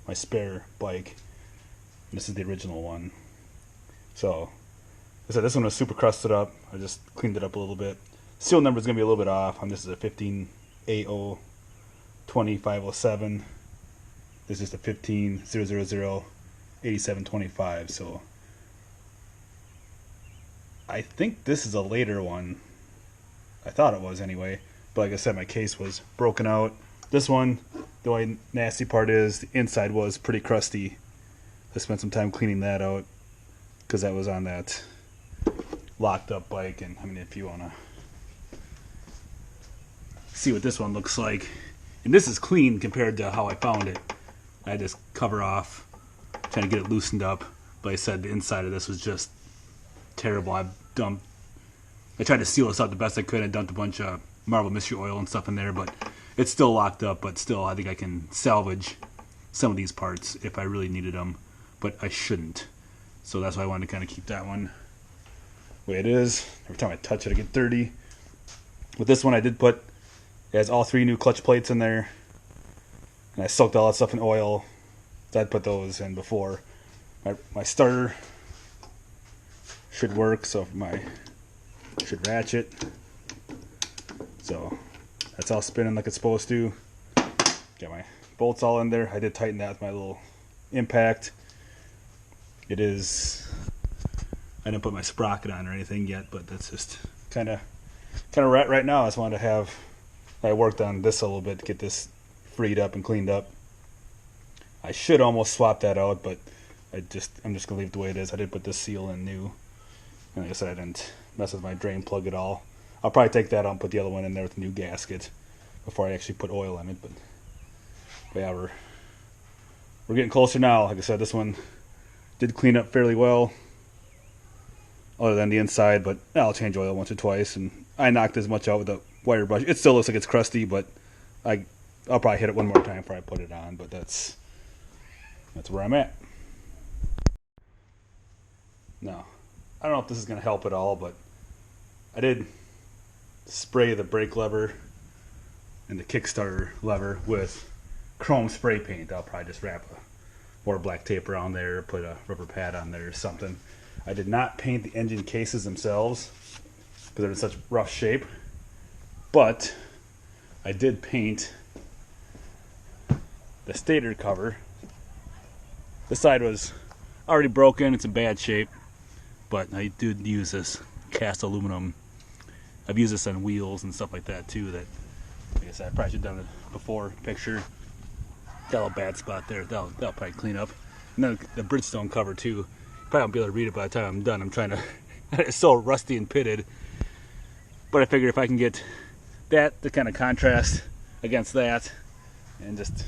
S1: my spare bike. This is the original one. So I said this one was super crusted up. I just cleaned it up a little bit. Seal number is going to be a little bit off. This is a 15AO20507. This is the 150008725. So I think this is a later one. I thought it was anyway. But like I said, my case was broken out. This one, the only nasty part is the inside was pretty crusty. I spent some time cleaning that out because that was on that locked up bike. And I mean, if you want to see what this one looks like, and this is clean compared to how I found it. I had this cover off, trying to get it loosened up. But I said the inside of this was just terrible. I tried to seal this up the best I could. I dumped a bunch of Marble Mystery Oil and stuff in there, but it's still locked up. But still, I think I can salvage some of these parts if I really needed them, but I shouldn't. So that's why I wanted to kind of keep that one the way it is. Every time I touch it, I get dirty. With this one, I did put, it has all 3 new clutch plates in there, and I soaked all that stuff in oil. So I'd put those in before. My starter should work, so should ratchet. So that's all spinning like it's supposed to. Got my bolts all in there. I did tighten that with my little impact. It is, I didn't put my sprocket on or anything yet, but that's just kind of right now. I just wanted to have, I worked on this a little bit to get this freed up and cleaned up. I should almost swap that out, but I'm just gonna leave it the way it is. I did put this seal in new, and like I said, I didn't mess with my drain plug at all. I'll probably take that out and put the other one in there with a new gasket before I actually put oil in it. But yeah, we're getting closer now. Like I said, this one did clean up fairly well, other than the inside. But I'll change oil once or twice, and I knocked as much out with a wire brush. It still looks like it's crusty, but I'll probably hit it one more time before I put it on. But that's where I'm at. Now, I don't know if this is going to help at all, but I did spray the brake lever and the Kickstarter lever with chrome spray paint. I'll probably just wrap more black tape around there, put a rubber pad on there or something. I did not paint the engine cases themselves because they're in such rough shape, but I did paint the stator cover. This side was already broken, it's in bad shape, but I do use this cast aluminum. I've used this on wheels and stuff like that too. That, like I said, I probably should have done it before picture. Got a little bad spot there. That'll probably clean up. And then the Bridgestone cover too. Probably won't be able to read it by the time I'm done. I'm trying to. It's so rusty and pitted. But I figured if I can get that to kind of contrast against that, and just,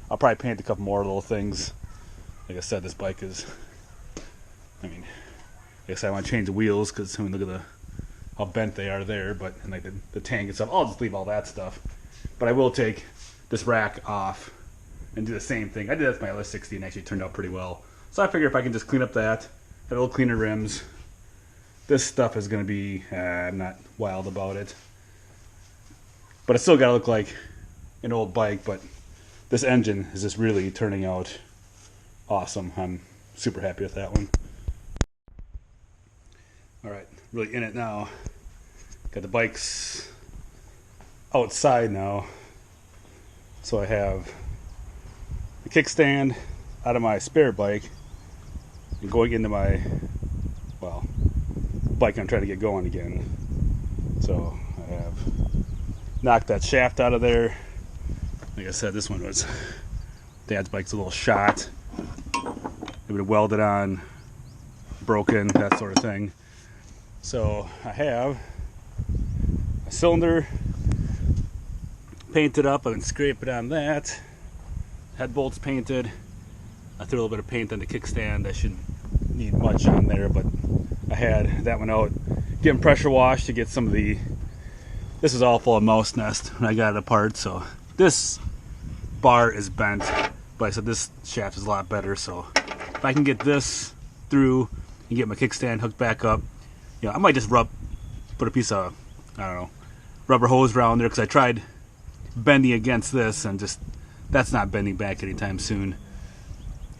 S1: I'll probably paint a couple more little things. Like I said, this bike is. I mean, like I said, I want to change the wheels because I mean, look at how bent they are there, but and like the tank and stuff. I'll just leave all that stuff, but I will take this rack off and do the same thing. I did that with my other 60 and actually turned out pretty well. So I figure if I can just clean up that, have a little cleaner rims. This stuff is going to be, I'm not wild about it, but it's still got to look like an old bike. But this engine is just really turning out awesome. I'm super happy with that one. All right, really in it now. Got the bikes outside now. So I have the kickstand out of my spare bike and going into my, well, bike I'm trying to get going again. So I have knocked that shaft out of there. Like I said, this one was, Dad's bike's a little shot. It would have welded on, broken, that sort of thing. So I have a cylinder painted up. I can scrape it on that. Head bolts painted. I threw a little bit of paint on the kickstand. I shouldn't need much on there, but I had that one out, getting pressure washed to get some of the This is all full of mouse nest when I got it apart, so this bar is bent, but I said this shaft is a lot better, so if I can get this through and get my kickstand hooked back up, I might just put a piece of, I don't know, rubber hose around there, because I tried bending against this and just, that's not bending back anytime soon.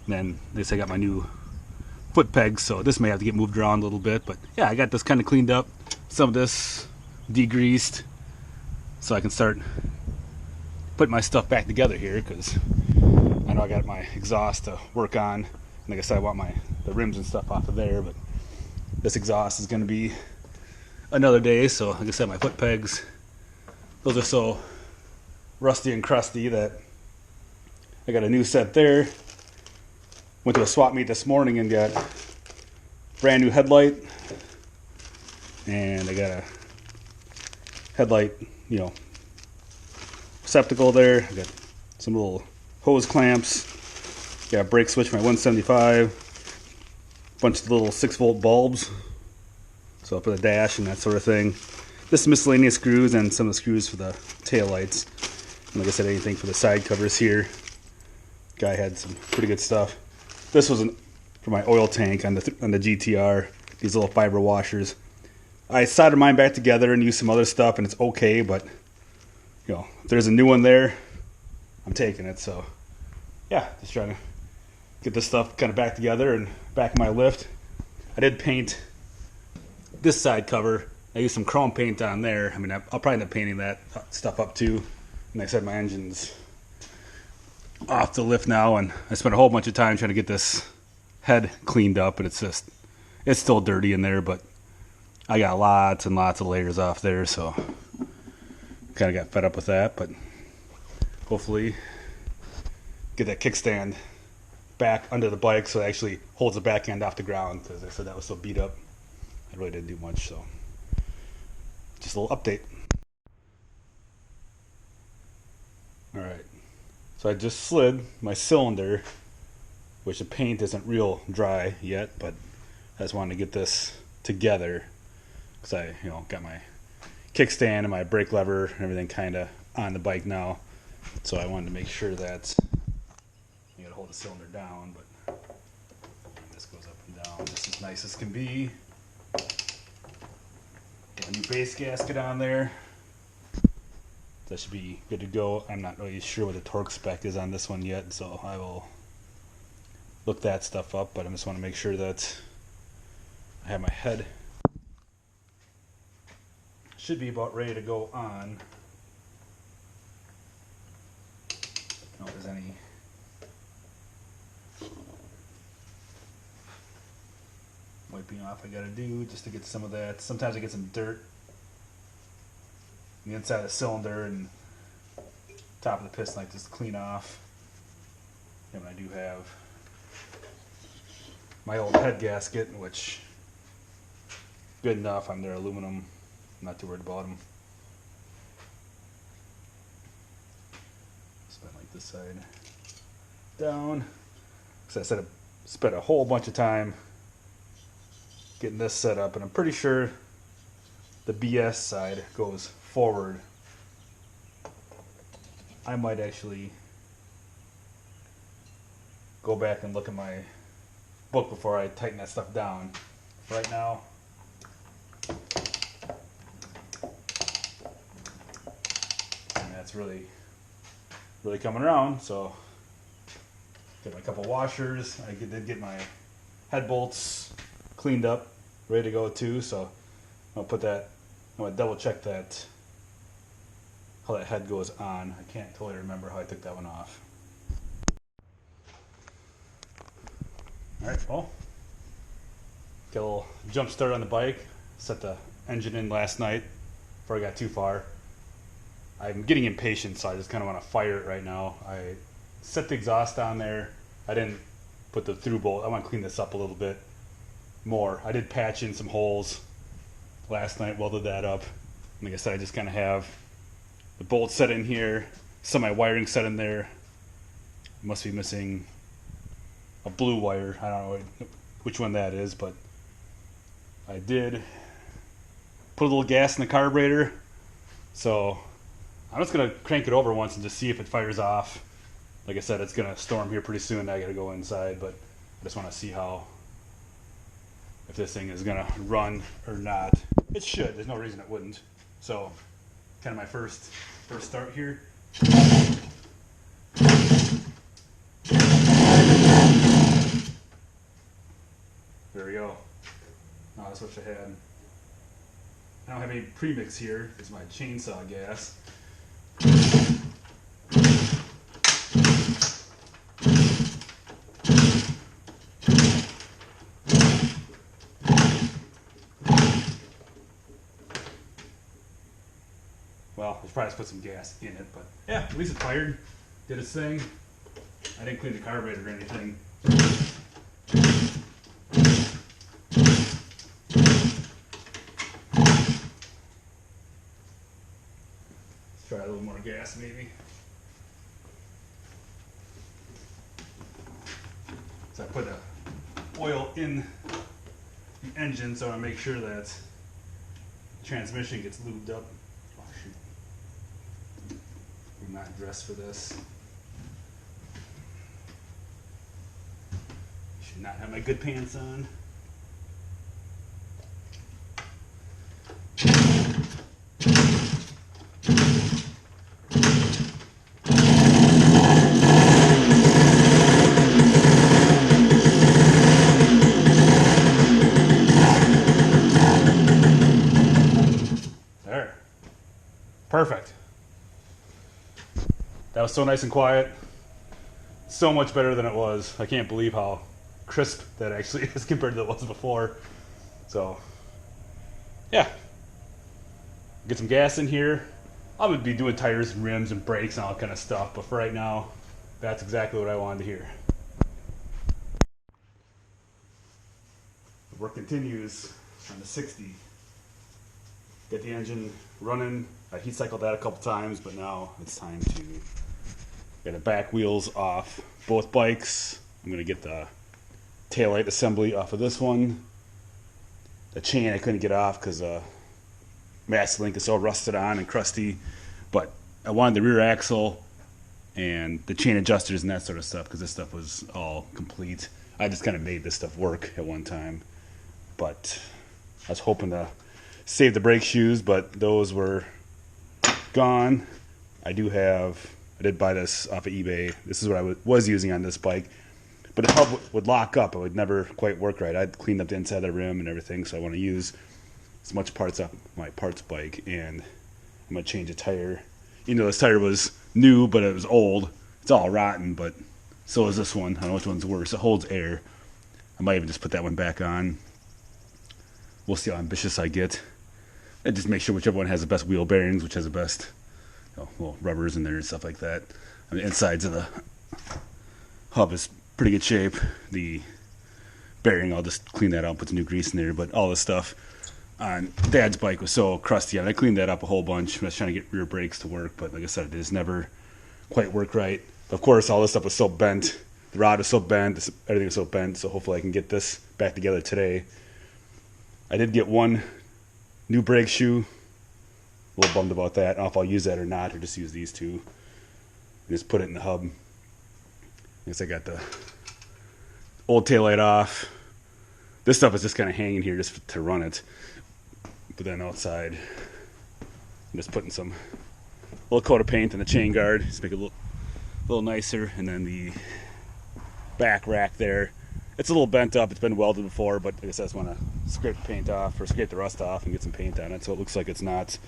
S1: And then at least I got my new foot pegs, so this may have to get moved around a little bit, but yeah, I got this kind of cleaned up, some of this degreased, so I can start putting my stuff back together here, because I know I got my exhaust to work on. Like I said, I want the rims and stuff off of there, but this exhaust is going to be another day. So like I said, my foot pegs, those are so rusty and crusty that I got a new set there. Went to a swap meet this morning and got brand new headlight, and I got a headlight, receptacle there. I got some little hose clamps, got a brake switch for my 175, bunch of little 6-volt bulbs, so for the dash and that sort of thing. This is miscellaneous screws and some of the screws for the tail lights. And like I said, anything for the side covers here. Guy had some pretty good stuff. This was for my oil tank on the GTR, these little fiber washers. I soldered mine back together and used some other stuff, and it's okay, but if there's a new one there, I'm taking it. So yeah, just trying to get this stuff kind of back together and back in my lift. I did paint this side cover. I used some chrome paint on there. I mean, I'll probably end up painting that stuff up too. And like I said, my engine's off the lift now, and I spent a whole bunch of time trying to get this head cleaned up, and it's still dirty in there, but I got lots and lots of layers off there, so kind of got fed up with that. But hopefully get that kickstand back under the bike so it actually holds the back end off the ground, because I said that was so beat up I really didn't do much. So just a little update. Alright, so I just slid my cylinder, which the paint isn't real dry yet, but I just wanted to get this together because I got my kickstand and my brake lever and everything kind of on the bike now, so I wanted to make sure that you gotta hold the cylinder down, but this goes up and down just as nice as can be. Got a new base gasket on there. That should be good to go. I'm not really sure what the torque spec is on this one yet, so I will look that stuff up, but I just want to make sure that I have my head. Should be about ready to go on. I don't know if there's any wiping off I gotta do just to get some of that. Sometimes I get some dirt on the inside of the cylinder and top of the piston, like just clean off. And I do have my old head gasket, which good enough. They're aluminum. I'm not too worried about them. Spin like this side down. So I said I spent a whole bunch of time getting this set up, and I'm pretty sure the BS side goes forward. I might actually go back and look at my book before I tighten that stuff down. Right now, and that's really coming around. So get my couple washers. I did get my head bolts cleaned up, ready to go too. So I'll put that. I'm gonna double check that, how that head goes on. I can't totally remember how I took that one off. Alright, well, got a little jump start on the bike. Set the engine in last night before I got too far. I'm getting impatient, so I just kind of want to fire it right now. I set the exhaust on there. I didn't put the through bolt. I want to clean this up a little bit more. I did patch in some holes last night, welded that up. Like I said, I just kind of have the bolt set in here, some of my wiring set in there. Must be missing a blue wire. I don't know which one that is, but I did put a little gas in the carburetor. So I'm just gonna crank it over once and just see if it fires off. Like I said, it's gonna storm here pretty soon. I gotta go inside, but I just want to see if this thing is gonna run or not. It should. There's no reason it wouldn't. So, kind of my first start here. There we go. Oh, that's what I had. I don't have any premix here. It's my chainsaw gas. Well, I should probably just put some gas in it, but yeah, at least it fired, did its thing. I didn't clean the carburetor or anything. Let's try a little more gas maybe. So I put the oil in the engine so I make sure that the transmission gets lubed up. Oh, shoot. I'm not dressed for this. Should not have my good pants on. There. Perfect. That was so nice and quiet. So much better than it was. I can't believe how crisp that actually is compared to what it was before. So, yeah. Get some gas in here. I would be doing tires and rims and brakes and all that kind of stuff, but for right now, that's exactly what I wanted to hear. The work continues on the 60. Get the engine running. I heat cycled that a couple times, but now it's time to get the back wheels off both bikes. I'm going to get the taillight assembly off of this one. The chain I couldn't get off because master link is so rusted on and crusty, but I wanted the rear axle and the chain adjusters and that sort of stuff because this stuff was all complete. I just kind of made this stuff work at one time, but I was hoping to save the brake shoes, but those were gone. I did buy this off of eBay. This is what I was using on this bike, but the hub would lock up. It would never quite work right. I'd cleaned up the inside of the rim and everything, so I want to use as much parts off my parts bike, and I'm going to change a tire. You know, this tire was new, but it was old. It's all rotten, but so is this one. I don't know which one's worse. It holds air. I might even just put that one back on. We'll see how ambitious I get. And just make sure whichever one has the best wheel bearings, which has the best little rubbers in there and stuff like that. I mean, insides of the hub is pretty good shape. The bearing, I'll just clean that out, put some new grease in there. But all this stuff on Dad's bike was so crusty, and I cleaned that up a whole bunch. I was trying to get rear brakes to work, but like I said, it just never quite worked right. Of course, all this stuff was so bent. The rod was so bent, everything was so bent, so hopefully I can get this back together today. I did get one new brake shoe. A little bummed about that. I don't know if I'll use that or not, or just use these two. And just put it in the hub. I guess I got the old taillight off. This stuff is just kind of hanging here just to run it. But then outside, I'm just putting some little coat of paint on the chain guard, just make it a little nicer. And then the back rack there, it's a little bent up. It's been welded before, but I guess I just want to scrape the paint off, or scrape the rust off and get some paint on it, so it looks like it's not,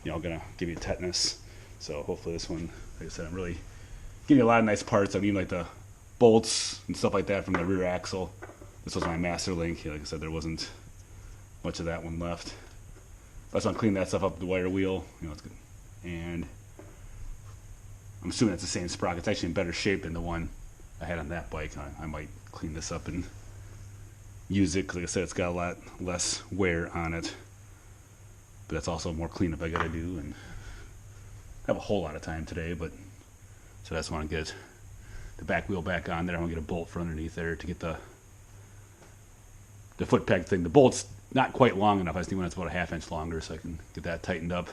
S1: gonna give you tetanus. So hopefully this one, like I said, I'm really getting a lot of nice parts. I mean, like the bolts and stuff like that from the rear axle. This was my master link. Like I said, there wasn't much of that one left. I just want to clean that stuff up with the wire wheel. It's good. And I'm assuming it's the same sprocket. It's actually in better shape than the one I had on that bike. I might clean this up and use it, because like I said, it's got a lot less wear on it. But that's also more cleanup I gotta do, and I have a whole lot of time today. But so I just want to get the back wheel back on there. I want to get a bolt for underneath there to get the foot peg thing. The bolt's not quite long enough. I just need one that's about a 1/2 inch longer, so I can get that tightened up.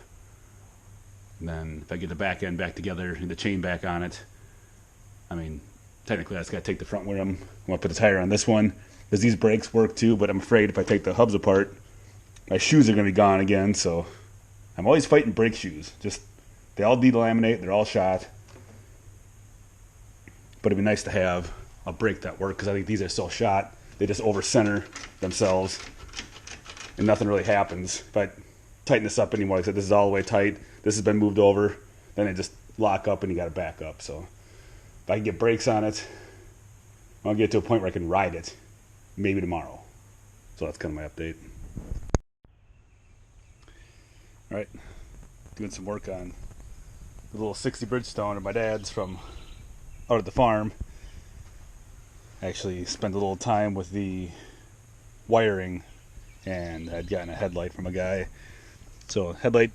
S1: And then if I get the back end back together and the chain back on it, I mean, technically I just got to take the front rim. I want to put the tire on this one because these brakes work too, but I'm afraid if I take the hubs apart, my shoes are going to be gone again. So I'm always fighting brake shoes. Just they all delaminate, they're all shot. But it'd be nice to have a brake that work because I think these are so shot, they just over center themselves and nothing really happens. If I tighten this up anymore, like I said, this is all the way tight, this has been moved over, then it just lock up and you got to back up. So if I can get brakes on it, I'll get to a point where I can ride it maybe tomorrow. So that's kind of my update. All right, doing some work on the little 60 Bridgestone of my dad's from out at the farm. I actually spent a little time with the wiring and I'd gotten a headlight from a guy. So headlight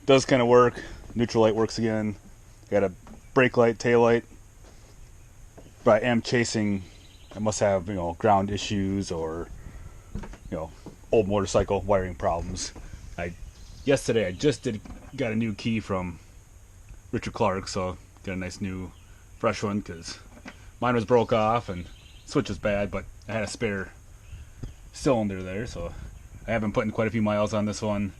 S1: does kind of work. Neutral light works again. Got a brake light, tail light. But I am chasing, I must have, ground issues or, old motorcycle wiring problems. Yesterday I just got a new key from Richard Clark, so got a nice new fresh one because mine was broke off and switch was bad, but I had a spare cylinder there, so I have been putting quite a few miles on this one.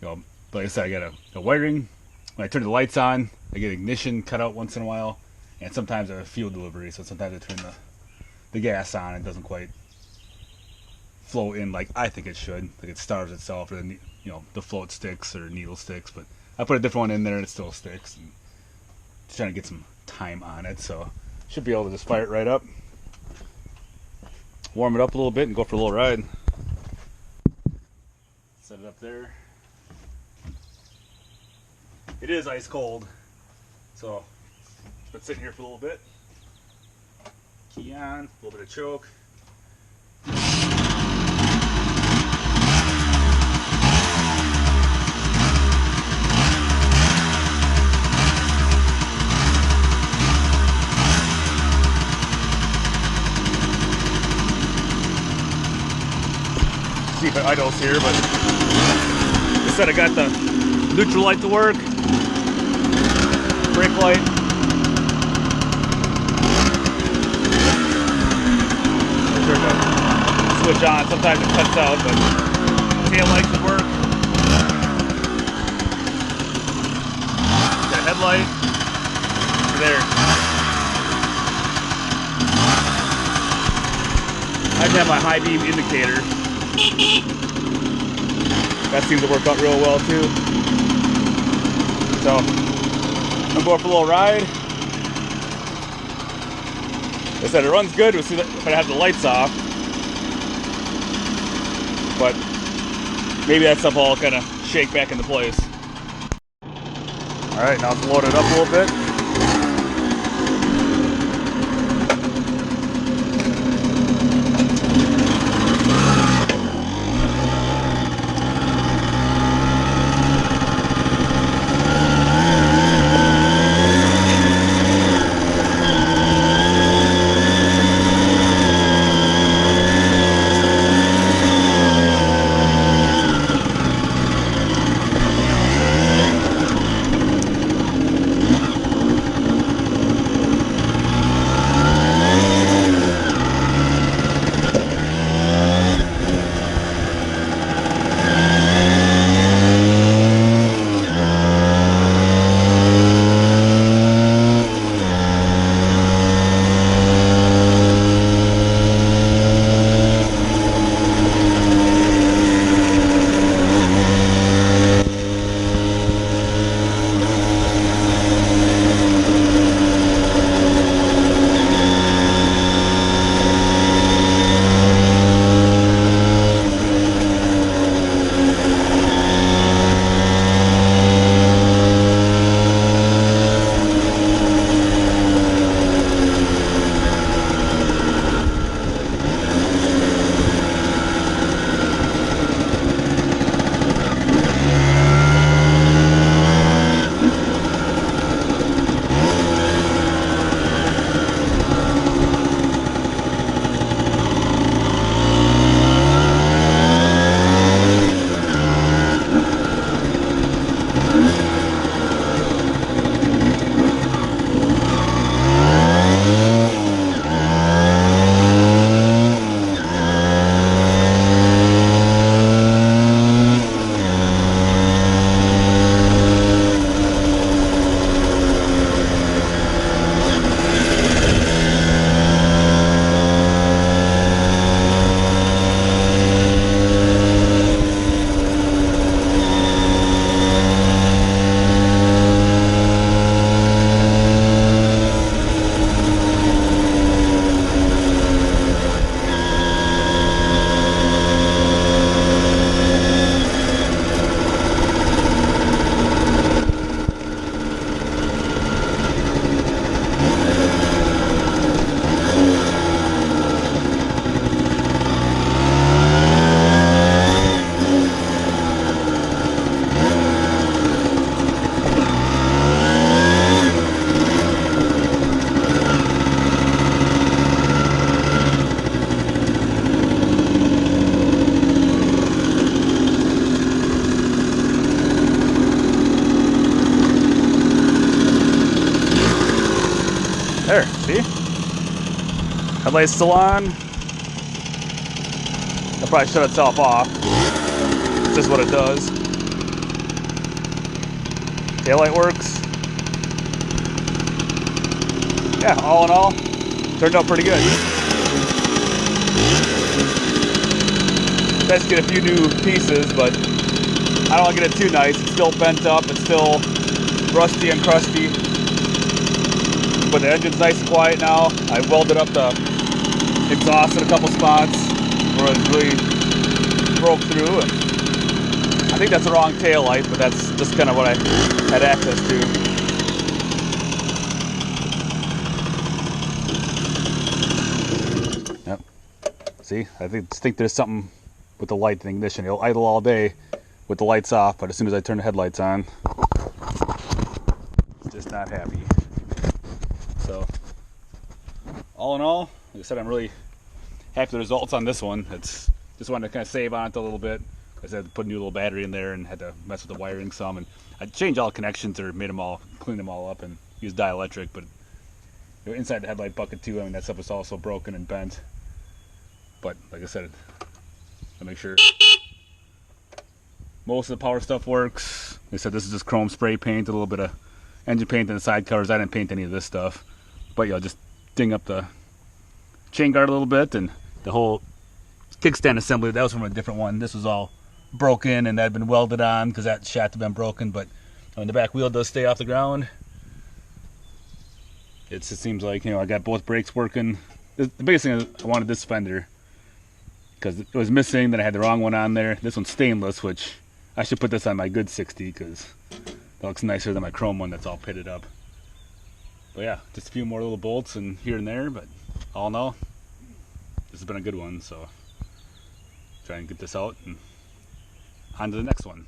S1: Like I said, I got a wiring. When I turn the lights on, I get ignition cut out once in a while, and sometimes I have fuel delivery, so sometimes I turn the gas on, it doesn't quite flow in like I think it should, like it starves itself, or the float sticks or needle sticks, but I put a different one in there and it still sticks. And just trying to get some time on it, so should be able to just fire it right up, warm it up a little bit, and go for a little ride. Set it up there. It is ice cold, so it's been sitting here for a little bit. Key on, a little bit of choke. See if it idles here, but instead I got the neutral light to work, brake light, I turn the switch on, sometimes it cuts out, but tail light should work. Got a headlight there. I have my high beam indicator. That seems to work out real well too. So I'm going for a little ride. Like I said, it runs good if I have the lights off, but maybe that stuff will all kind of shake back into place. All right, now let's load it up a little bit. Headlight's still on. It'll probably shut itself off. This is what it does. Taillight works. Yeah, all in all, turned out pretty good. Nice to get a few new pieces, but I don't want to get it too nice. It's still bent up, it's still rusty and crusty. But the engine's nice and quiet now. I welded up the exhaust in a couple spots where it really broke through. And I think that's the wrong tail light, but that's just kind of what I had access to. Yep. See, I think there's something with the light and ignition. It'll idle all day with the lights off, but as soon as I turn the headlights on, just not happy. So, all in all, like I said, I'm really happy with the results on this one. It's just wanted to kind of save on it a little bit. I had to put a new little battery in there and had to mess with the wiring some, and I changed all the connections or cleaned them all up and used dielectric. But inside the headlight bucket too, I mean, that stuff was also broken and bent. But like I said, I make sure most of the power stuff works. Like I said, this is just chrome spray paint, a little bit of engine paint in the side covers. I didn't paint any of this stuff, but yeah, just ding up the chain guard a little bit, and the whole kickstand assembly, that was from a different one. This was all broken and that had been welded on because that shaft had been broken, but the back wheel does stay off the ground. It seems like, I got both brakes working. The biggest thing is I wanted this fender because it was missing, then I had the wrong one on there. This one's stainless, which I should put this on my good 60 because that looks nicer than my chrome one that's all pitted up. But yeah, just a few more little bolts and here and there, but all in all, this has been a good one. So try and get this out and on to the next one.